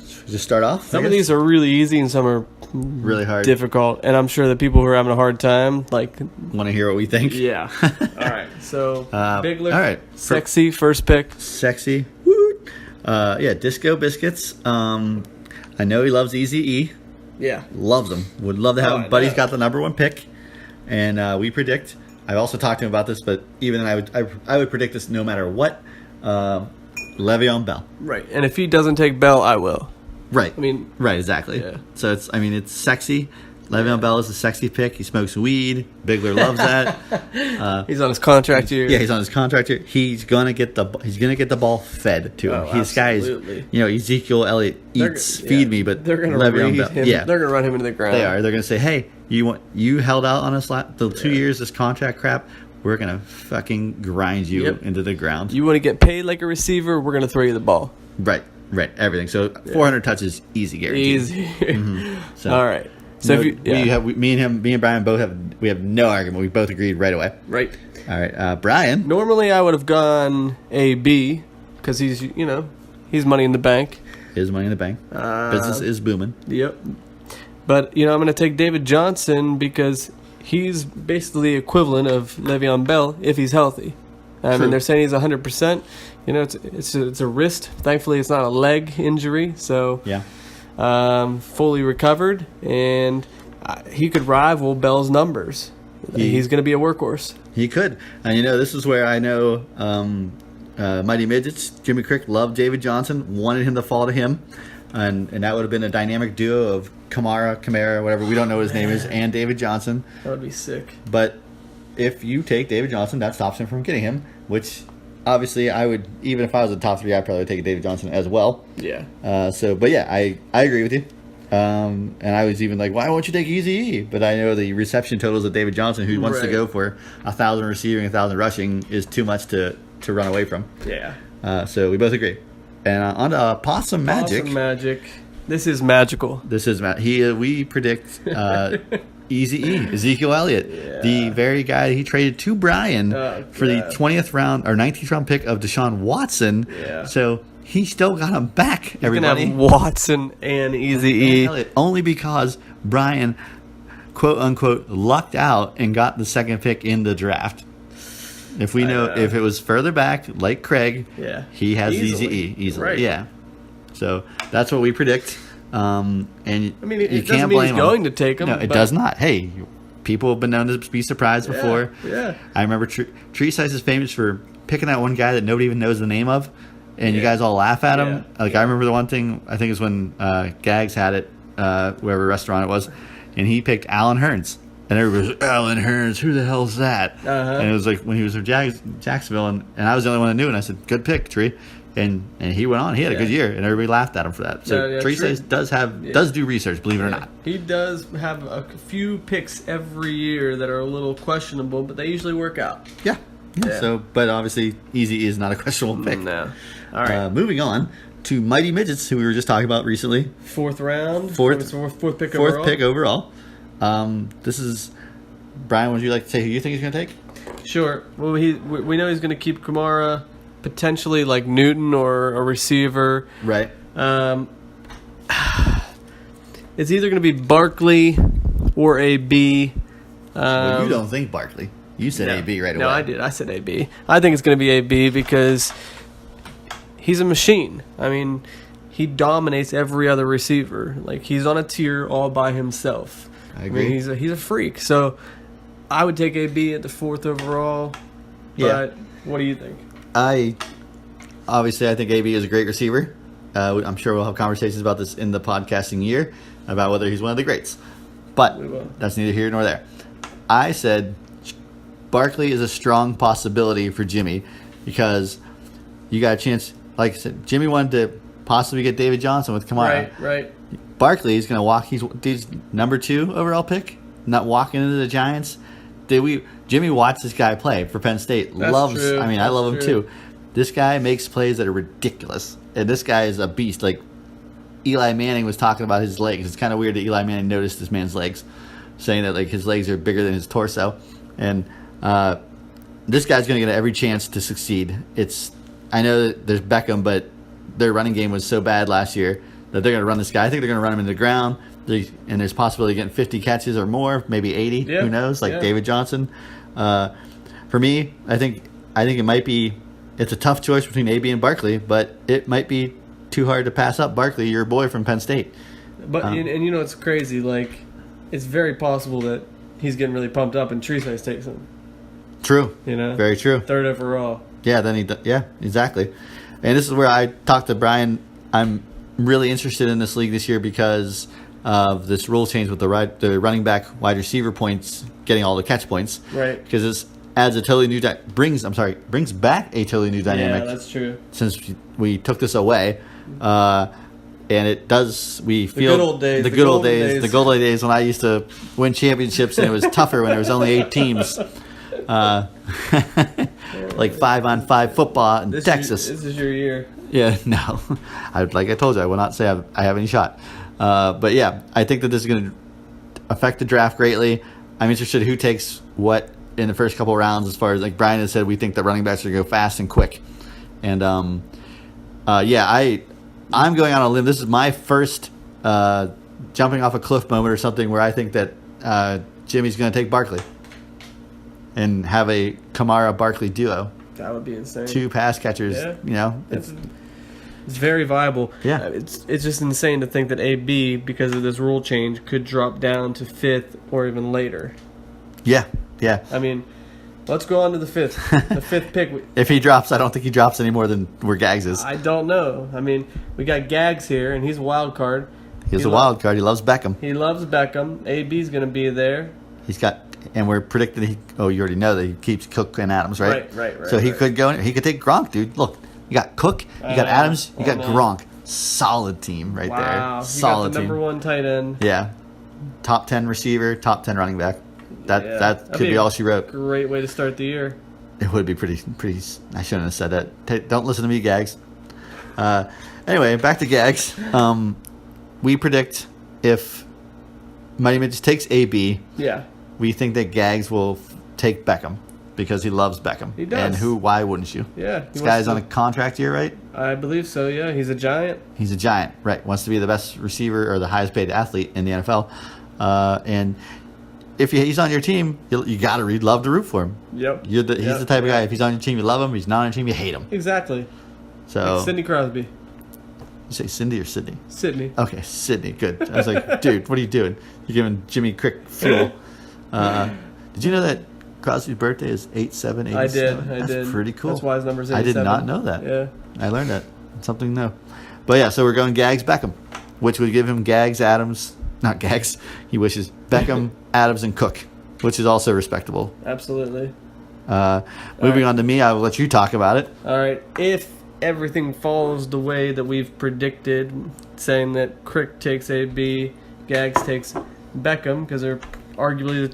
Speaker 1: Should we just start off.
Speaker 3: Some of these are really easy and some are
Speaker 1: really hard.
Speaker 3: difficult, and I'm sure the people who are having a hard time, like,
Speaker 1: Want to hear what we think?
Speaker 3: yeah. All right, so Bigler,
Speaker 1: all right.
Speaker 3: sexy first pick.
Speaker 1: Sexy. Woo. Yeah. Disco Biscuits. I know he loves Easy E.
Speaker 3: Yeah,
Speaker 1: Loves him. Would love to have
Speaker 3: Oh,
Speaker 1: him.
Speaker 3: I
Speaker 1: But he's
Speaker 3: know.
Speaker 1: got the number one pick, and we predict. I've also talked to him about this, but even then, I would predict this no matter what. Le'Veon Bell.
Speaker 3: right. And if he doesn't take Bell, I will.
Speaker 1: Right.
Speaker 3: I mean,
Speaker 1: right. Exactly.
Speaker 3: Yeah.
Speaker 1: So it's sexy. Le'Veon Bell is a sexy pick. He smokes weed. Bigler loves that.
Speaker 3: he's on his contract year.
Speaker 1: Yeah, he's on his contract here. He's gonna get the ball fed to him.
Speaker 3: Oh,
Speaker 1: His guys,
Speaker 3: absolutely.
Speaker 1: Ezekiel Elliott feed me, but
Speaker 3: they're gonna
Speaker 1: Le'Veon
Speaker 3: read
Speaker 1: Bell,
Speaker 3: him.
Speaker 1: yeah,
Speaker 3: They're gonna run him into the ground.
Speaker 1: they are. They're gonna say, hey, you held out on us the 2 years this contract crap. We're gonna fucking grind you
Speaker 3: Yep.
Speaker 1: into the ground.
Speaker 3: You want to get paid like a receiver? We're gonna throw you the ball.
Speaker 1: Right, everything. So 400 touches, easy guaranteed.
Speaker 3: Easy.
Speaker 1: So,
Speaker 3: All right. So if you, yeah.
Speaker 1: me and Brian both have no argument. We both agreed right away.
Speaker 3: right.
Speaker 1: All right, Brian.
Speaker 3: Normally I would have gone AB because he's money in the bank.
Speaker 1: His money in the bank. Business is booming.
Speaker 3: Yep. But I'm going to take David Johnson because he's basically the equivalent of Le'Veon Bell if he's healthy. I
Speaker 1: True.
Speaker 3: mean, they're saying he's 100%. It's a wrist. Thankfully, it's not a leg injury. So
Speaker 1: Yeah.
Speaker 3: fully recovered, and he could rival Bell's numbers. He's going to be a workhorse.
Speaker 1: He could. And this is where I know Mighty Midgets, Jimmy Crick loved David Johnson, wanted him to fall to him. And that would have been a dynamic duo of Kamara, whatever, we don't know what his name is, and David Johnson.
Speaker 3: That would be sick.
Speaker 1: But if you take David Johnson, that stops him from getting him, which obviously I would, even if I was in the top three, I'd probably take David Johnson as well.
Speaker 3: Yeah.
Speaker 1: But yeah, I agree with you. And I was even like, why won't you take Easy E? But I know the reception totals of David Johnson, who wants to
Speaker 3: Right.
Speaker 1: go for 1,000 receiving, 1,000 rushing, is too much to run away from.
Speaker 3: Yeah.
Speaker 1: So we both agree. And on to Possum Magic.
Speaker 3: Awesome magic. This is magical.
Speaker 1: This is Matt. We predict Easy E, Ezekiel Elliott, the very guy he traded to Brian for the 20th round or 19th round pick of Deshaun Watson.
Speaker 3: Yeah.
Speaker 1: So he still got him back.
Speaker 3: You're
Speaker 1: Everybody.
Speaker 3: gonna have Watson and Easy E.
Speaker 1: Elliott, only because Brian, quote unquote, lucked out and got the second pick in the draft. If we know, if it was further back, like Craig,
Speaker 3: Yeah.
Speaker 1: he has
Speaker 3: Easily.
Speaker 1: Easy E easily.
Speaker 3: Right.
Speaker 1: Yeah. So that's what we predict. And
Speaker 3: I mean, it
Speaker 1: you
Speaker 3: doesn't
Speaker 1: can't
Speaker 3: mean
Speaker 1: blame
Speaker 3: he's
Speaker 1: him.
Speaker 3: going to take him.
Speaker 1: No, it
Speaker 3: but-
Speaker 1: does not. Hey, people have been known to be surprised before.
Speaker 3: Yeah.
Speaker 1: I remember Tree Size is famous for picking out one guy that nobody even knows the name of, and you
Speaker 3: Yeah.
Speaker 1: guys all laugh at him.
Speaker 3: Yeah.
Speaker 1: Like I remember the one thing, I think it was when Gags had it, wherever restaurant it was, and he picked Alan Hearns. And everybody was, Alan Hearns, who the hell's that? And it was like when he was from Jacksonville, and I was the only one that knew, and I said, good pick, Tree. And he went on. He had a good year, and everybody laughed at him for that. So
Speaker 3: Yeah,
Speaker 1: Tree
Speaker 3: Tree-
Speaker 1: Size does do research, believe it or not.
Speaker 3: He does have a few picks every year that are a little questionable, but they usually work out.
Speaker 1: Yeah.
Speaker 3: Yeah.
Speaker 1: So, but obviously, Easy is not a questionable pick.
Speaker 3: No. All right.
Speaker 1: Moving on to Mighty Midgets, who we were just talking about recently.
Speaker 3: Fourth round.
Speaker 1: Fourth
Speaker 3: pick
Speaker 1: Fourth
Speaker 3: overall.
Speaker 1: pick overall. This is Brian. Would you like to say who you think he's going to take?
Speaker 3: Sure. Well, we know he's going to keep Kamara, potentially like Newton or a receiver.
Speaker 1: Right.
Speaker 3: It's either going to be Barkley or AB.
Speaker 1: Well, you don't think Barkley. You said AB right away.
Speaker 3: No, I did. I said AB. I think it's going to be AB because he's a machine. I mean, he dominates every other receiver. Like, he's on a tier all by himself.
Speaker 1: I agree.
Speaker 3: mean, he's a freak. So I would take AB at the 4th overall.
Speaker 1: Yeah.
Speaker 3: But what do you think?
Speaker 1: I think AB is a great receiver. I'm sure we'll have conversations about this in the podcasting year about whether he's one of the greats. But
Speaker 3: We will.
Speaker 1: that's neither here nor there. I said Barkley is a strong possibility for Jimmy because you got a chance. Like I said, Jimmy wanted to possibly get David Johnson with Kamara.
Speaker 3: Right.
Speaker 1: Barkley is going to walk. He's number 2 overall pick. Not walking into the Giants. Jimmy watched this guy play for Penn State.
Speaker 3: That's true.
Speaker 1: I
Speaker 3: That's
Speaker 1: love him
Speaker 3: true.
Speaker 1: too. This guy makes plays that are ridiculous, and this guy is a beast. Like Eli Manning was talking about his legs. It's kind of weird that Eli Manning noticed this man's legs, saying that like his legs are bigger than his torso, and this guy's going to get every chance to succeed. I know that there's Beckham, but their running game was so bad last year that they're going to run this guy. I think they're going to run him into the ground, and there's possibility of getting 50 catches or more, maybe 80.
Speaker 3: Yeah.
Speaker 1: Who knows? Like
Speaker 3: Yeah.
Speaker 1: David Johnson. For me, I think it might be. It's a tough choice between AB and Barkley, but it might be too hard to pass up Barkley, your boy from Penn State.
Speaker 3: But and you know it's crazy. Like it's very possible that he's getting really pumped up and Tresize takes him.
Speaker 1: True.
Speaker 3: You know,
Speaker 1: Very true.
Speaker 3: 3rd overall.
Speaker 1: Yeah, exactly. And this is where I talked to Brian. I'm really interested in this league this year because of this rule change with the running back wide receiver points getting all the catch points.
Speaker 3: Right.
Speaker 1: Because this adds a totally new brings back a totally new dynamic.
Speaker 3: Yeah, that's true.
Speaker 1: Since we took this away, and it does. We feel
Speaker 3: good old days,
Speaker 1: the
Speaker 3: the
Speaker 1: good old
Speaker 3: golden
Speaker 1: days, the
Speaker 3: days.
Speaker 1: golden days when I used to win championships and it was tougher when there was only 8 teams. Like 5-on-5 football in Texas.
Speaker 3: This is your year.
Speaker 1: Yeah, no. Like I told you, I will not say I have any shot. But yeah, I think that this is going to affect the draft greatly. I'm interested in who takes what in the first couple rounds. As far as like Brian has said, we think that running backs are going to go fast and quick. And I'm going on a limb. This is my first jumping off a cliff moment or something where I think that Jimmy's going to take Barkley and have a Kamara-Barkley duo.
Speaker 3: That would be insane.
Speaker 1: 2 pass catchers,
Speaker 3: Yeah. It's very viable.
Speaker 1: Yeah.
Speaker 3: It's just insane to think that AB, because of this rule change, could drop down to 5th or even later.
Speaker 1: Yeah.
Speaker 3: I mean, let's go on to the 5th. The 5th pick.
Speaker 1: If he drops, I don't think he drops any more than where Gags is.
Speaker 3: I don't know. I mean, we got Gags here, and he's a wild card.
Speaker 1: He's a wild card. He loves Beckham.
Speaker 3: He loves Beckham. AB's going to be there.
Speaker 1: He's got, and we're predicting you already know that he keeps Cook and Adams, right?
Speaker 3: Right.
Speaker 1: So he could go. He could take Gronk, dude. Look, you got Cook, you got Adams, you got Gronk. Solid team right
Speaker 3: Wow.
Speaker 1: there. Solid
Speaker 3: you got the
Speaker 1: team.
Speaker 3: number 1 tight end.
Speaker 1: Yeah, top 10 receiver, top 10 running back. That
Speaker 3: That'd
Speaker 1: could be all she wrote.
Speaker 3: Great way to start the year.
Speaker 1: It would be pretty. I shouldn't have said that. Don't listen to me, Gags. Anyway, back to Gags. We predict if Mighty Mitch takes AB,
Speaker 3: Yeah.
Speaker 1: we think that Gags will take Beckham because he loves Beckham.
Speaker 3: He does.
Speaker 1: And why wouldn't you?
Speaker 3: Yeah.
Speaker 1: This guy's on a contract year, right?
Speaker 3: I believe so, yeah. He's a giant.
Speaker 1: He's a giant, right? Wants to be the best receiver or the highest paid athlete in the NFL. And if he's on your team, you got to love to root for him.
Speaker 3: Yep.
Speaker 1: He's the type of guy. If he's on your team, you love him. If he's not on your team, you hate him.
Speaker 3: Exactly.
Speaker 1: So
Speaker 3: Like Sidney Crosby.
Speaker 1: you say Cindy or Sydney?
Speaker 3: Sydney.
Speaker 1: Okay, Sydney. Good. I was like, dude, what are you doing? You're giving Jimmy Crick fuel. Did you know that Crosby's birthday is 8/7/87?
Speaker 3: I did.
Speaker 1: That's pretty cool.
Speaker 3: That's why his number's
Speaker 1: I
Speaker 3: 87.
Speaker 1: did not know that.
Speaker 3: Yeah.
Speaker 1: I learned that. Something new. But yeah, so we're going Gags Beckham, which would give him Gags Adams. Not Gags. He wishes Beckham, Adams, and Cook, which is also respectable.
Speaker 3: Absolutely.
Speaker 1: Moving on to me, I will let you talk about it.
Speaker 3: All right. If everything falls the way that we've predicted, saying that Crick takes AB, Gags takes Beckham, because they're arguably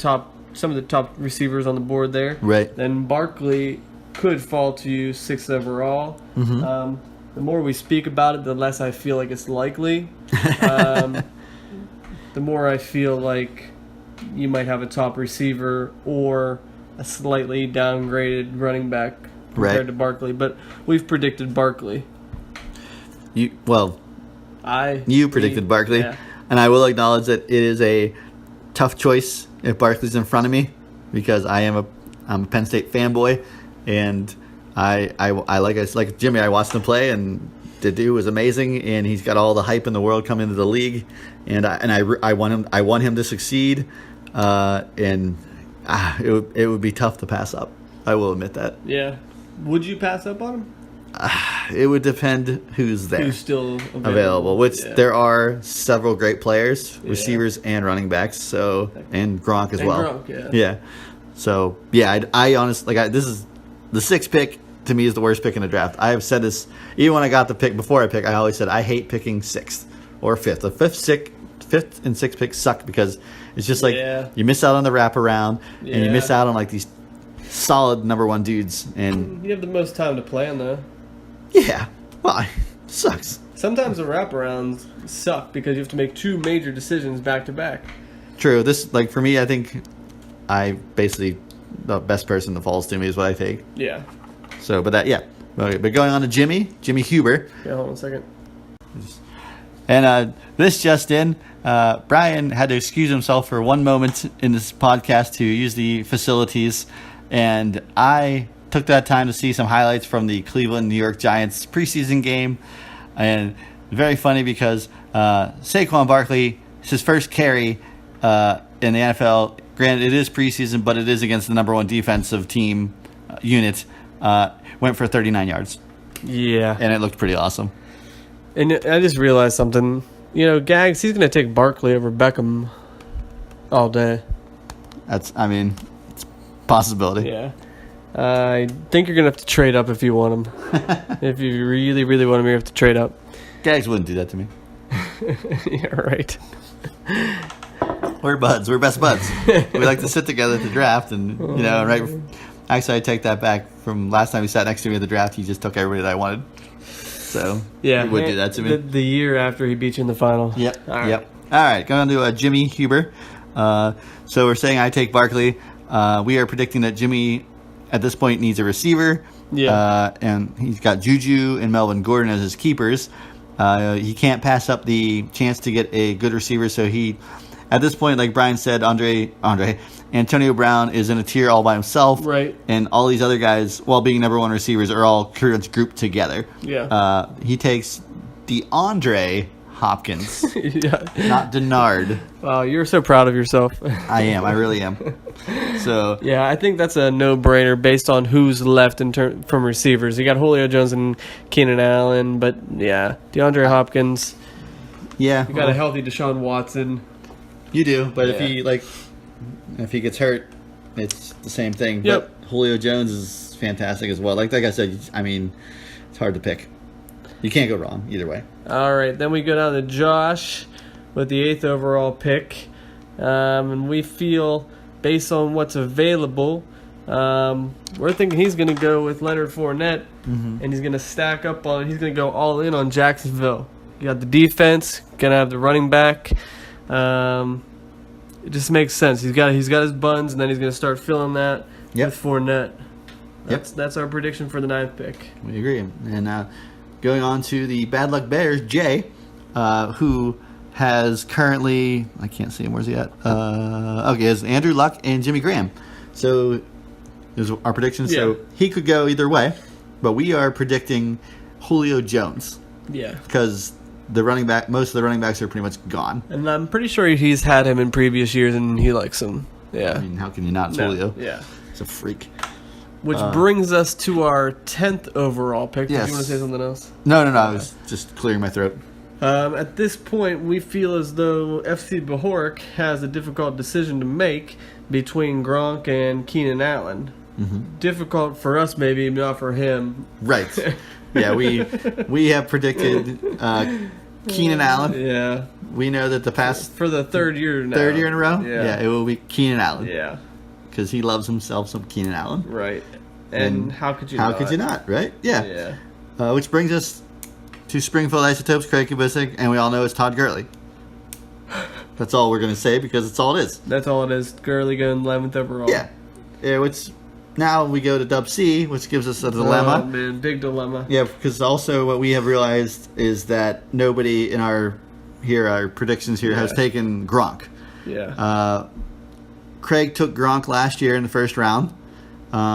Speaker 3: some of the top receivers on the board there.
Speaker 1: Right.
Speaker 3: Then Barkley could fall to you 6th overall.
Speaker 1: Mm-hmm.
Speaker 3: The more we speak about it, the less I feel like it's likely. The more I feel like you might have a top receiver or a slightly downgraded running back compared
Speaker 1: Right.
Speaker 3: to Barkley. But we've predicted Barkley.
Speaker 1: You predicted Barkley,
Speaker 3: Yeah.
Speaker 1: and I will acknowledge that it is a tough choice if Barkley's in front of me because I'm a Penn State fanboy, and I like Jimmy. I watched him play, and the dude was amazing, and he's got all the hype in the world coming into the league, and I want him to succeed, and It would be tough to pass up. I will admit that.
Speaker 3: Yeah. Would you pass up on him?
Speaker 1: It would depend who's there.
Speaker 3: Who's still
Speaker 1: available, which
Speaker 3: Yeah.
Speaker 1: there are several great players, receivers and running backs, and Gronk as well.
Speaker 3: Gronk,
Speaker 1: yeah. So, yeah, I honestly, this is the 6th pick to me is the worst pick in the draft. I have said this, even when I got the pick, before I pick, I always said I hate picking 6th or 5th. The 5th and 6th picks suck because it's just like you miss out on the wraparound and you miss out on like these solid number 1 dudes. And
Speaker 3: you have the most time to plan, though.
Speaker 1: Yeah, well, it sucks.
Speaker 3: Sometimes the wraparounds suck because you have to make 2 major decisions back to back.
Speaker 1: True. This, like, for me, I think I basically, the best person that falls to me is what I take.
Speaker 3: Yeah.
Speaker 1: So, but okay, but going on to Jimmy Huber.
Speaker 3: Yeah, hold on a second.
Speaker 1: And this just in, Brian had to excuse himself for one moment in this podcast to use the facilities, and I took that time to see some highlights from the Cleveland New York Giants preseason game, and very funny because Saquon Barkley, his first carry in the NFL, granted it is preseason, but it is against the number 1 defensive team unit, went for 39 yards.
Speaker 3: Yeah.
Speaker 1: And it looked pretty awesome.
Speaker 3: And I just realized something. You know, Gags, he's going to take Barkley over Beckham all day.
Speaker 1: It's a possibility.
Speaker 3: Yeah. I think you're going to have to trade up if you want him. If you really, really want him, you have to trade up.
Speaker 1: Gags wouldn't do that to me.
Speaker 3: Yeah, right.
Speaker 1: We're buds. We're best buds. We like to sit together at the draft, and right. Actually, I take that back. From last time he sat next to me at the draft, he just took everybody that I wanted. So
Speaker 3: yeah,
Speaker 1: he would do that to me.
Speaker 3: The year after he beat you in the final.
Speaker 1: Yep. All right. Going on to Jimmy Huber. So we're saying I take Barkley. We are predicting that Jimmy at this point needs a receiver.
Speaker 3: Yeah.
Speaker 1: And he's got Juju and Melvin Gordon as his keepers. He can't pass up the chance to get a good receiver, so he, at this point, like Brian said, Antonio Brown is in a tier all by himself.
Speaker 3: Right.
Speaker 1: And all these other guys, while being number 1 receivers, are all grouped together.
Speaker 3: Yeah.
Speaker 1: He takes DeAndre Hopkins,
Speaker 3: Yeah.
Speaker 1: not Denard.
Speaker 3: Wow, you're so proud of yourself.
Speaker 1: I am. I really am. So
Speaker 3: yeah, I think that's a no-brainer based on who's left from receivers. You got Julio Jones and Keenan Allen, but yeah, DeAndre Hopkins.
Speaker 1: yeah,
Speaker 3: You got a healthy Deshaun Watson.
Speaker 1: you do. But
Speaker 3: Yeah.
Speaker 1: if he gets hurt, it's the same thing.
Speaker 3: Yep.
Speaker 1: But Julio Jones is fantastic as well. Like I said, it's hard to pick. You can't go wrong either way.
Speaker 3: All right, then we go down to Josh with the 8th overall pick. And we feel, based on what's available, we're thinking he's going to go with Leonard Fournette, and he's going to stack up on, he's going to go all in on Jacksonville. You got the defense, going to have the running back. It just makes sense. He's got his buns, and then he's going to start filling that with Fournette. That's our prediction for the 9th pick.
Speaker 1: We agree. And going on to the Bad Luck Bears, Jay, who has currently, I can't see him, where's he at? It's Andrew Luck and Jimmy Graham. So there's our predictions.
Speaker 3: Yeah.
Speaker 1: So he could go either way, but we are predicting Julio Jones.
Speaker 3: Yeah.
Speaker 1: Because most of the running backs are pretty much gone.
Speaker 3: And I'm pretty sure he's had him in previous years, and he likes him. Yeah.
Speaker 1: I mean, how can you not? It's Julio.
Speaker 3: Yeah.
Speaker 1: It's a freak.
Speaker 3: Which brings us to our 10th overall pick.
Speaker 1: Yes.
Speaker 3: Did you want to say something else?
Speaker 1: No. I was just clearing my throat.
Speaker 3: At this point, we feel as though FC Bajork has a difficult decision to make between Gronk and Keenan Allen.
Speaker 1: Mm-hmm.
Speaker 3: Difficult for us, maybe, not for him.
Speaker 1: Right. Yeah, we have predicted Keenan Allen.
Speaker 3: Yeah.
Speaker 1: We know that the past
Speaker 3: For the third year now.
Speaker 1: third year in a row,
Speaker 3: Yeah.
Speaker 1: it will be Keenan Allen.
Speaker 3: Yeah.
Speaker 1: Because he loves himself some Keenan Allen.
Speaker 3: Right. And how could you
Speaker 1: How
Speaker 3: not?
Speaker 1: could you not, right?
Speaker 3: Yeah.
Speaker 1: Which brings us to Springfield Isotopes, Craig Kubisik, and we all know it's Todd Gurley. That's all we're going to say because it's all it is.
Speaker 3: That's all it is. Gurley going 11th overall.
Speaker 1: Yeah, which now we go to Dub C, which gives us a dilemma.
Speaker 3: Oh, man. Big dilemma.
Speaker 1: Yeah, because also what we have realized is that nobody in our predictions here has taken Gronk.
Speaker 3: Yeah.
Speaker 1: Craig took Gronk last year in the first round,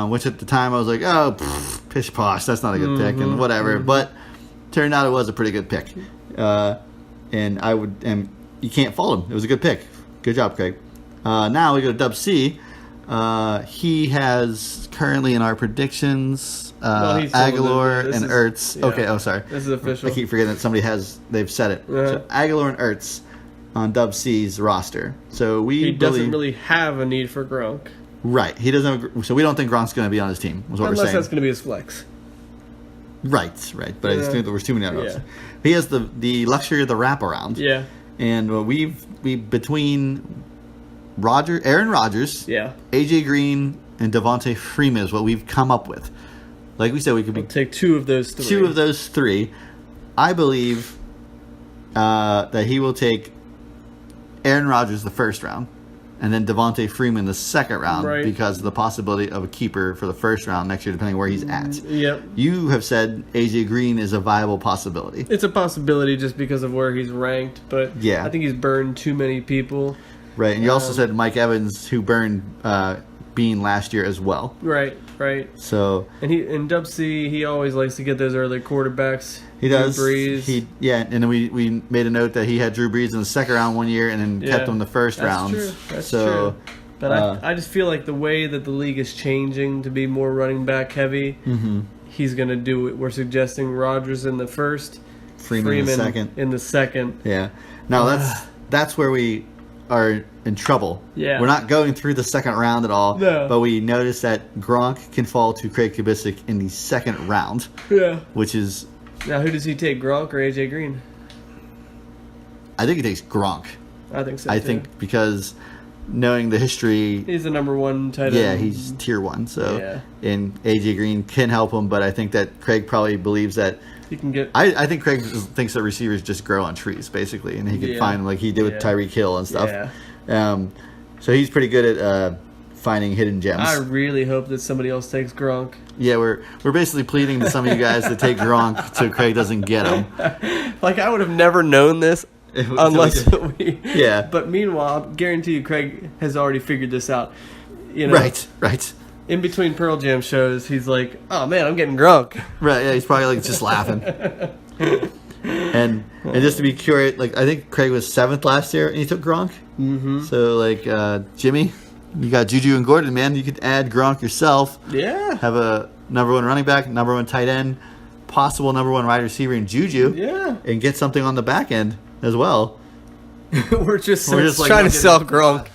Speaker 1: which at the time I was like, pish posh, that's not a good pick, and whatever. But turned out it was a pretty good pick, and you can't fault him. It was a good pick. Good job, Craig. Now we go to Dub C. He has currently in our predictions
Speaker 3: He's told
Speaker 1: Aguilar
Speaker 3: this
Speaker 1: and
Speaker 3: is-
Speaker 1: Ertz.
Speaker 3: yeah.
Speaker 1: Okay, sorry.
Speaker 3: This is official.
Speaker 1: I keep forgetting that they've said it. So Aguilar and Ertz on Dub C's roster. So
Speaker 3: He doesn't
Speaker 1: believe,
Speaker 3: really have a need for Gronk.
Speaker 1: right. He doesn't. So we don't think Gronk's going to be on his team. Was what
Speaker 3: Unless
Speaker 1: we're saying.
Speaker 3: that's going to be his flex.
Speaker 1: Right. But I just think there was too many other options. He has the luxury of the wraparound.
Speaker 3: Yeah.
Speaker 1: And we between Aaron Rodgers,
Speaker 3: Yeah.
Speaker 1: AJ Green, and Devontae Freeman is what we've come up with. Like we said, we could be
Speaker 3: Take two of those three.
Speaker 1: two of those three. I believe that he will take Aaron Rodgers the first round, and then Devontae Freeman the second round,
Speaker 3: Right.
Speaker 1: because of the possibility of a keeper for the first round next year, depending where he's at.
Speaker 3: Yep.
Speaker 1: You have said AJ Green is a viable possibility.
Speaker 3: It's a possibility just because of where he's ranked, but
Speaker 1: Yeah.
Speaker 3: I think he's burned too many people.
Speaker 1: Right, and you also said Mike Evans, who burned Bean last year as well.
Speaker 3: Right.
Speaker 1: So
Speaker 3: And in Dub C, he always likes to get those early quarterbacks.
Speaker 1: he does.
Speaker 3: Drew Brees.
Speaker 1: And then we made a note that he had Drew Brees in the second round one year, and then kept him the first round.
Speaker 3: That's
Speaker 1: so,
Speaker 3: true. But I just feel like the way that the league is changing to be more running back heavy, he's going to do it. We're suggesting Rodgers in the first,
Speaker 1: Freeman in the second.
Speaker 3: in the second.
Speaker 1: Yeah. Now that's where we are in trouble.
Speaker 3: Yeah.
Speaker 1: We're not going through the second round at all.
Speaker 3: No.
Speaker 1: But we noticed that Gronk can fall to Craig Kubicek in the second round,
Speaker 3: Yeah.
Speaker 1: which is,
Speaker 3: Now, who does he take, Gronk or AJ Green?
Speaker 1: I think he takes Gronk.
Speaker 3: I think so.
Speaker 1: I
Speaker 3: too.
Speaker 1: think because knowing the history,
Speaker 3: he's the number one tight end.
Speaker 1: yeah, he's tier 1. So,
Speaker 3: Yeah.
Speaker 1: and AJ Green can help him, but I think that Craig probably believes that.
Speaker 3: He can get.
Speaker 1: I think Craig thinks that receivers just grow on trees, basically, and he can
Speaker 3: Yeah.
Speaker 1: find them like he did with
Speaker 3: Yeah.
Speaker 1: Tyreek Hill and stuff.
Speaker 3: Yeah.
Speaker 1: So he's pretty good at finding hidden gems.
Speaker 3: I really hope that somebody else takes Gronk.
Speaker 1: Yeah, we're basically pleading to some of you guys to take Gronk so Craig doesn't get him.
Speaker 3: Like, I would have never known this unless we.
Speaker 1: Yeah.
Speaker 3: But meanwhile, I guarantee you, Craig has already figured this out. You know,
Speaker 1: Right.
Speaker 3: in between Pearl Jam shows, he's like, "Oh man, I'm getting Gronk."
Speaker 1: Right, yeah, he's probably like just laughing. And just to be curious, like I think Craig was 7th last year and he took Gronk. Mm-hmm. So like Jimmy, you got Juju and Gordon, man. You could add Gronk yourself.
Speaker 3: Yeah.
Speaker 1: Have a number 1 running back, number 1 tight end, possible number 1 wide receiver in Juju.
Speaker 3: Yeah.
Speaker 1: And get something on the back end as well.
Speaker 3: We're just
Speaker 1: like,
Speaker 3: trying to
Speaker 1: looking
Speaker 3: sell
Speaker 1: at-
Speaker 3: Gronk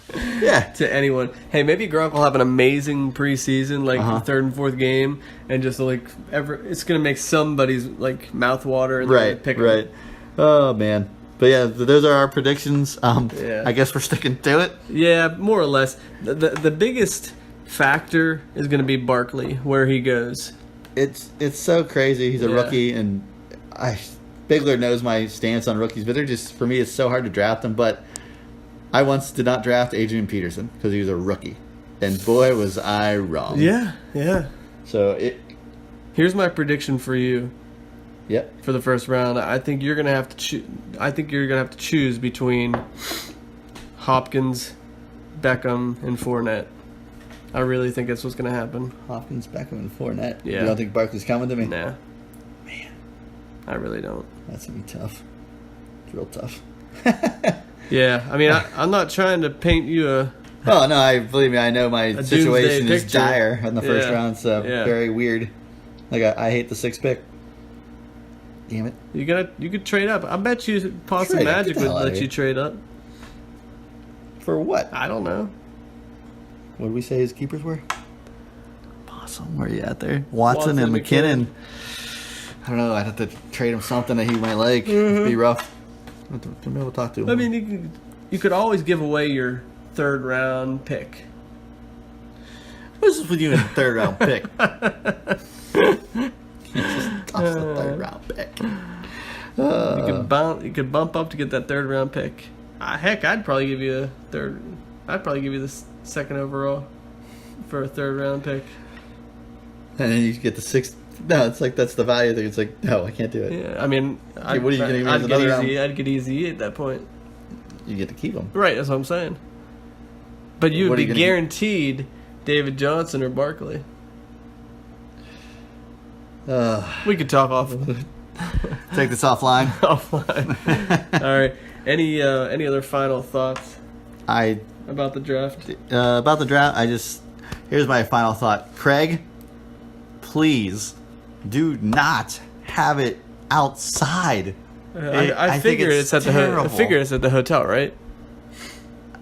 Speaker 1: Yeah.
Speaker 3: to anyone. Hey, maybe Gronk will have an amazing preseason, like the third and fourth game, and just like it's gonna make somebody's like mouth water. And they're gonna pick him.
Speaker 1: Right. Oh man. But yeah, those are our predictions.
Speaker 3: Yeah.
Speaker 1: I guess we're sticking to it.
Speaker 3: Yeah, more or less. The biggest factor is going to be Barkley, where he goes.
Speaker 1: It's so crazy. He's a
Speaker 3: Yeah.
Speaker 1: rookie, and Bigler knows my stance on rookies, but they're just, for me, it's so hard to draft them. But I once did not draft Adrian Peterson because he was a rookie, and boy was I wrong.
Speaker 3: Yeah.
Speaker 1: So
Speaker 3: Here's my prediction for you
Speaker 1: yep.
Speaker 3: for the first round. I think you're going to have to choose between Hopkins, Beckham, and Fournette. I really think that's what's going to happen.
Speaker 1: Hopkins, Beckham, and Fournette.
Speaker 3: Yeah.
Speaker 1: You don't think Barkley's coming to me?
Speaker 3: Nah. Man. I really don't.
Speaker 1: That's gonna be tough. It's real tough.
Speaker 3: Yeah, I mean, I'm not trying to paint you a...
Speaker 1: Oh no! Believe me, I know my
Speaker 3: doomsday
Speaker 1: situation is
Speaker 3: picture.
Speaker 1: dire in the first
Speaker 3: Yeah.
Speaker 1: round, so
Speaker 3: Yeah.
Speaker 1: very weird. Like I hate the 6th pick. Damn it!
Speaker 3: You could trade up. I bet you Possum
Speaker 1: Trade up.
Speaker 3: Magic
Speaker 1: Get the
Speaker 3: would
Speaker 1: hell outta
Speaker 3: let
Speaker 1: here.
Speaker 3: you trade up.
Speaker 1: For what?
Speaker 3: I don't know.
Speaker 1: What did we say his keepers were? Possum, where are you at there? Watson and
Speaker 3: McKinnon.
Speaker 1: McKinnon. I don't know. I'd have to trade him something that he might like. It'd be rough. We'll talk to him.
Speaker 3: I mean, you could always give away your third round pick.
Speaker 1: What's this with you in the 3rd round pick? You just toss the 3rd round pick.
Speaker 3: You could bump up to get that third round pick. Heck, I'd probably give you a third. I'd probably give you the second overall for a third round pick.
Speaker 1: And then you get the 6th. No, it's like that's the value thing. It's like, no, I can't do it.
Speaker 3: Yeah, I mean,
Speaker 1: what are you gonna give me as
Speaker 3: I'd get
Speaker 1: another
Speaker 3: easy.
Speaker 1: round?
Speaker 3: I'd get easy at that point.
Speaker 1: You get to keep them.
Speaker 3: Right, that's what I'm saying. But you
Speaker 1: What
Speaker 3: would
Speaker 1: are
Speaker 3: be
Speaker 1: you gonna
Speaker 3: guaranteed David Johnson or Barkley. We could talk
Speaker 1: Take this offline.
Speaker 3: offline. All right. Any other final thoughts?
Speaker 1: I
Speaker 3: about the draft?
Speaker 1: About the draft, here's my final thought. Craig, please do not have it outside.
Speaker 3: I figure it's at
Speaker 1: terrible.
Speaker 3: I figure it's at the hotel, right?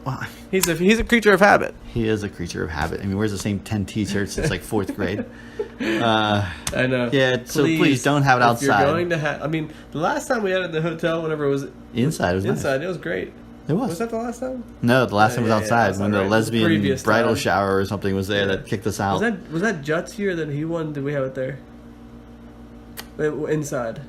Speaker 1: Well,
Speaker 3: He's a creature of habit.
Speaker 1: he is a creature of habit. I mean, he wears the same 10 T-shirts since like 4th grade.
Speaker 3: I know.
Speaker 1: Yeah, so please don't have it
Speaker 3: If
Speaker 1: outside.
Speaker 3: you're going to have, I mean, the last time we had it in the hotel, whenever it was
Speaker 1: Inside, it was nice.
Speaker 3: inside, it was great.
Speaker 1: It was.
Speaker 3: Was that the last time?
Speaker 1: No, the last time was
Speaker 3: Yeah,
Speaker 1: outside
Speaker 3: that's
Speaker 1: when
Speaker 3: not
Speaker 1: the
Speaker 3: right.
Speaker 1: lesbian
Speaker 3: Previous
Speaker 1: bridal
Speaker 3: time.
Speaker 1: shower or something was there that kicked us out.
Speaker 3: Was that Jutt's year that he won? Did we have it there? Inside.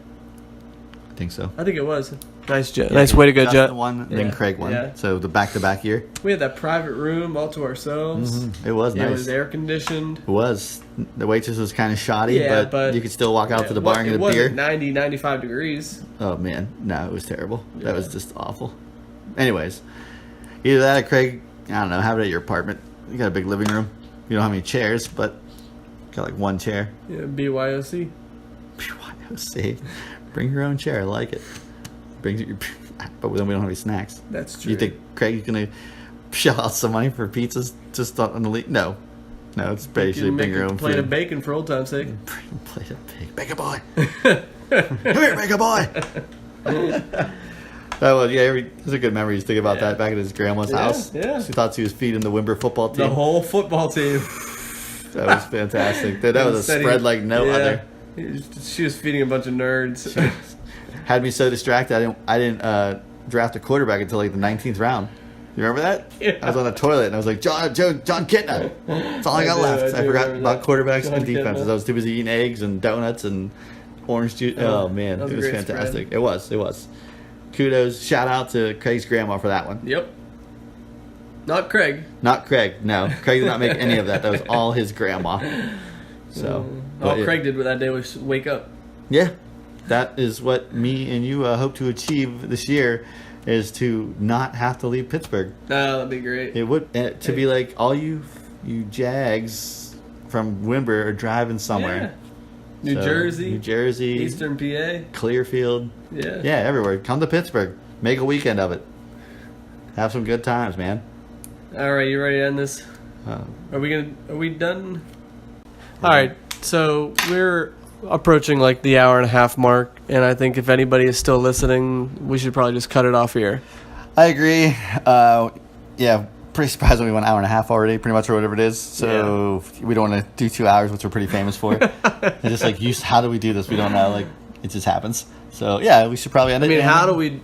Speaker 1: I think so.
Speaker 3: I think it was. Nice Jut. Nice way to go,
Speaker 1: Justin
Speaker 3: Jut.
Speaker 1: won, then
Speaker 3: Yeah,
Speaker 1: Craig won.
Speaker 3: yeah.
Speaker 1: So the back-to-back year.
Speaker 3: We had that private room all to ourselves.
Speaker 1: It was
Speaker 3: It
Speaker 1: nice.
Speaker 3: was air conditioned.
Speaker 1: It was. The waitress was kind of shoddy,
Speaker 3: Yeah,
Speaker 1: but you could still walk out to the bar and get a
Speaker 3: It wasn't
Speaker 1: beer.
Speaker 3: 90, 95 degrees.
Speaker 1: Oh, man. No, it was terrible. That was
Speaker 3: Yeah.
Speaker 1: just awful. Anyways, either that or Craig, I don't know, have it at your apartment. You got a big living room. You don't have any chairs, but got like one chair.
Speaker 3: Yeah, BYOC.
Speaker 1: BYOC. Bring your own chair. I like it. Brings your, but then we don't have any snacks.
Speaker 3: That's true.
Speaker 1: You think Craig's going to shell out some money for pizzas just on the lead? No. No, it's
Speaker 3: You
Speaker 1: basically
Speaker 3: can
Speaker 1: bring
Speaker 3: make
Speaker 1: your
Speaker 3: a
Speaker 1: own
Speaker 3: plate
Speaker 1: food.
Speaker 3: of bacon for old time's sake.
Speaker 1: Plate of bacon. Bacon boy. Come here, bacon boy. Oh, well, yeah, it's a good memory. Just think about that back at his grandma's house.
Speaker 3: yeah.
Speaker 1: She thought she was feeding the Wimber football team.
Speaker 3: The whole football team.
Speaker 1: That was fantastic. That was a spread like no other.
Speaker 3: She was feeding a bunch of nerds.
Speaker 1: Had me so distracted. I didn't draft a quarterback until like the 19th round. You remember that?
Speaker 3: Yeah.
Speaker 1: I was on the toilet and I was like, John Kitna. That's all I got left. I forgot about quarterbacks
Speaker 3: John
Speaker 1: and defenses.
Speaker 3: Kitna.
Speaker 1: I was too busy eating eggs and donuts and orange juice. Oh man,
Speaker 3: that was
Speaker 1: it
Speaker 3: a
Speaker 1: was
Speaker 3: great
Speaker 1: fantastic.
Speaker 3: spread.
Speaker 1: It was. Kudos. Shout out to Craig's grandma for that one.
Speaker 3: Yep. Not Craig.
Speaker 1: Not Craig. No, Craig did not make any of that. That was all his grandma. So
Speaker 3: All
Speaker 1: but yeah.
Speaker 3: Craig did with that day was wake up.
Speaker 1: Yeah, that is what me and you hope to achieve this year, is to not have to leave Pittsburgh.
Speaker 3: No, that'd be great.
Speaker 1: It would to be like all you Jags from Wimber are driving somewhere.
Speaker 3: Yeah. New Jersey, Eastern PA.
Speaker 1: Clearfield.
Speaker 3: Yeah.
Speaker 1: Yeah, everywhere. Come to Pittsburgh. Make a weekend of it. Have some good times, man.
Speaker 3: All right, you ready to end this?
Speaker 1: Uh,
Speaker 3: Are we done? All right, so we're approaching like the hour and a half mark, and I think if anybody is still listening, we should probably just cut it off here.
Speaker 1: I agree. Yeah, pretty surprised when we went an hour and a half already, pretty much, or whatever it is. So we don't want to do 2 hours, which we're pretty famous for. It's just like, how do we do this? We don't know. Like, it just happens. So yeah, we should probably end
Speaker 3: I
Speaker 1: it.
Speaker 3: mean,
Speaker 1: And-
Speaker 3: how do we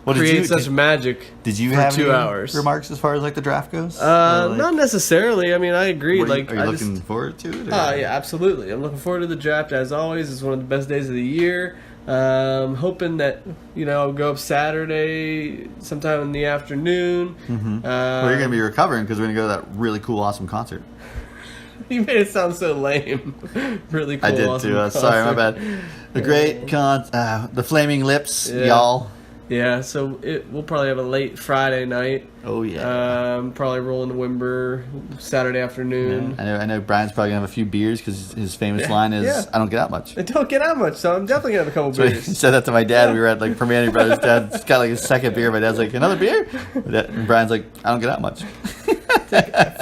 Speaker 1: Well,
Speaker 3: create such magic?
Speaker 1: Did you
Speaker 3: for
Speaker 1: have
Speaker 3: 2
Speaker 1: any
Speaker 3: hours?
Speaker 1: remarks as far as like the draft goes? Or, like,
Speaker 3: Not necessarily. I mean, I agree.
Speaker 1: are
Speaker 3: Like,
Speaker 1: you
Speaker 3: I
Speaker 1: looking
Speaker 3: just,
Speaker 1: forward to it? or-
Speaker 3: yeah, absolutely. I'm looking forward to the draft as always. It's one of the best days of the year. Hoping that I'll go up Saturday sometime in the afternoon.
Speaker 1: Well, you're gonna be recovering because we're gonna go to that really cool, awesome concert.
Speaker 3: You made it sound so lame. Really cool.
Speaker 1: I did
Speaker 3: awesome
Speaker 1: too. Sorry, my
Speaker 3: concert.
Speaker 1: bad. The great the Flaming Lips,
Speaker 3: Yeah.
Speaker 1: y'all.
Speaker 3: Yeah, so we'll probably have a late Friday night.
Speaker 1: Oh yeah.
Speaker 3: Probably rolling to Wimber Saturday afternoon.
Speaker 1: I know. Brian's probably gonna have a few beers because his famous
Speaker 3: Yeah,
Speaker 1: and
Speaker 3: yeah.
Speaker 1: "I don't get out much."
Speaker 3: It don't get out much, so I'm definitely gonna have a couple
Speaker 1: So he
Speaker 3: beers.
Speaker 1: said that to my dad. We were at like Permani Brothers. Dad's got like his second beer. My dad's like, "Another beer?" And Brian's like, "I don't get out much."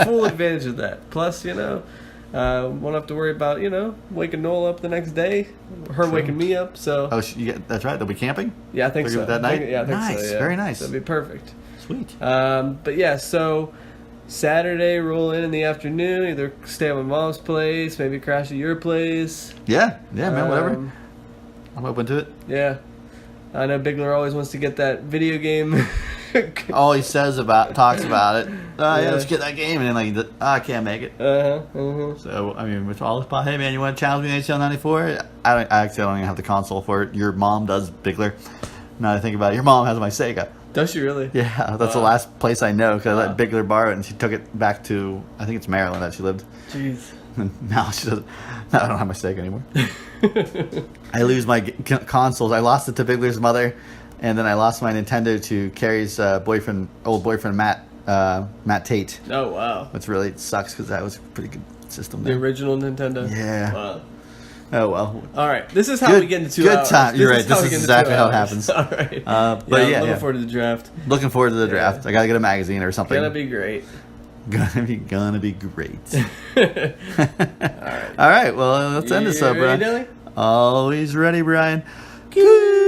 Speaker 3: Full advantage of that. Plus, won't have to worry about waking Noel up the next day, her waking me up. So
Speaker 1: Oh, that's right. They'll be camping.
Speaker 3: yeah, I think
Speaker 1: They're
Speaker 3: so.
Speaker 1: good that night?
Speaker 3: Yeah, I think
Speaker 1: Nice,
Speaker 3: so. Yeah.
Speaker 1: very nice.
Speaker 3: That'd be perfect.
Speaker 1: Sweet.
Speaker 3: But yeah, so Saturday roll in the afternoon. Either stay at my mom's place, maybe crash at your place.
Speaker 1: Yeah, man. Whatever.
Speaker 3: Um,
Speaker 1: I'm open to it.
Speaker 3: Yeah, I know Bigler always wants to get that video game.
Speaker 1: All he talks about it. Yeah,
Speaker 3: Yeah.
Speaker 1: let's get that game, and then like, I can't make it. So I mean, with all this, hey man, you want to challenge me in NHL '94? I actually don't even have the console for it. Your mom does, Bigler. Now that I think about it, your mom has my Sega.
Speaker 3: Does she really?
Speaker 1: Yeah, that's the last place I know because I let Bigler borrow it, and she took it back to, I think it's Maryland that she lived.
Speaker 3: Jeez.
Speaker 1: And now she doesn't. Now I don't have my Sega anymore. I lose my consoles. I lost it to Bigler's mother, and then I lost my Nintendo to Carrie's old boyfriend Matt Tate.
Speaker 3: Oh wow.
Speaker 1: Which really sucks because that was a pretty good system.
Speaker 3: The
Speaker 1: There.
Speaker 3: original Nintendo.
Speaker 1: Yeah.
Speaker 3: Wow.
Speaker 1: Oh well.
Speaker 3: All right, this is how
Speaker 1: Good-
Speaker 3: we get into 2
Speaker 1: good
Speaker 3: hours.
Speaker 1: time. You're right.
Speaker 3: how
Speaker 1: This
Speaker 3: we
Speaker 1: is
Speaker 3: get into
Speaker 1: exactly
Speaker 3: 2
Speaker 1: how it
Speaker 3: hours.
Speaker 1: happens.
Speaker 3: All right.
Speaker 1: But
Speaker 3: I'm
Speaker 1: yeah,
Speaker 3: looking
Speaker 1: yeah.
Speaker 3: forward to the draft.
Speaker 1: Looking forward to the draft. I gotta get a magazine or something.
Speaker 3: Gonna be great.
Speaker 1: Gonna be great.
Speaker 3: All right.
Speaker 1: All right. Well, let's end this up,
Speaker 3: You ready,
Speaker 1: Brian.
Speaker 3: Dilly?
Speaker 1: Always ready, Brian. Good.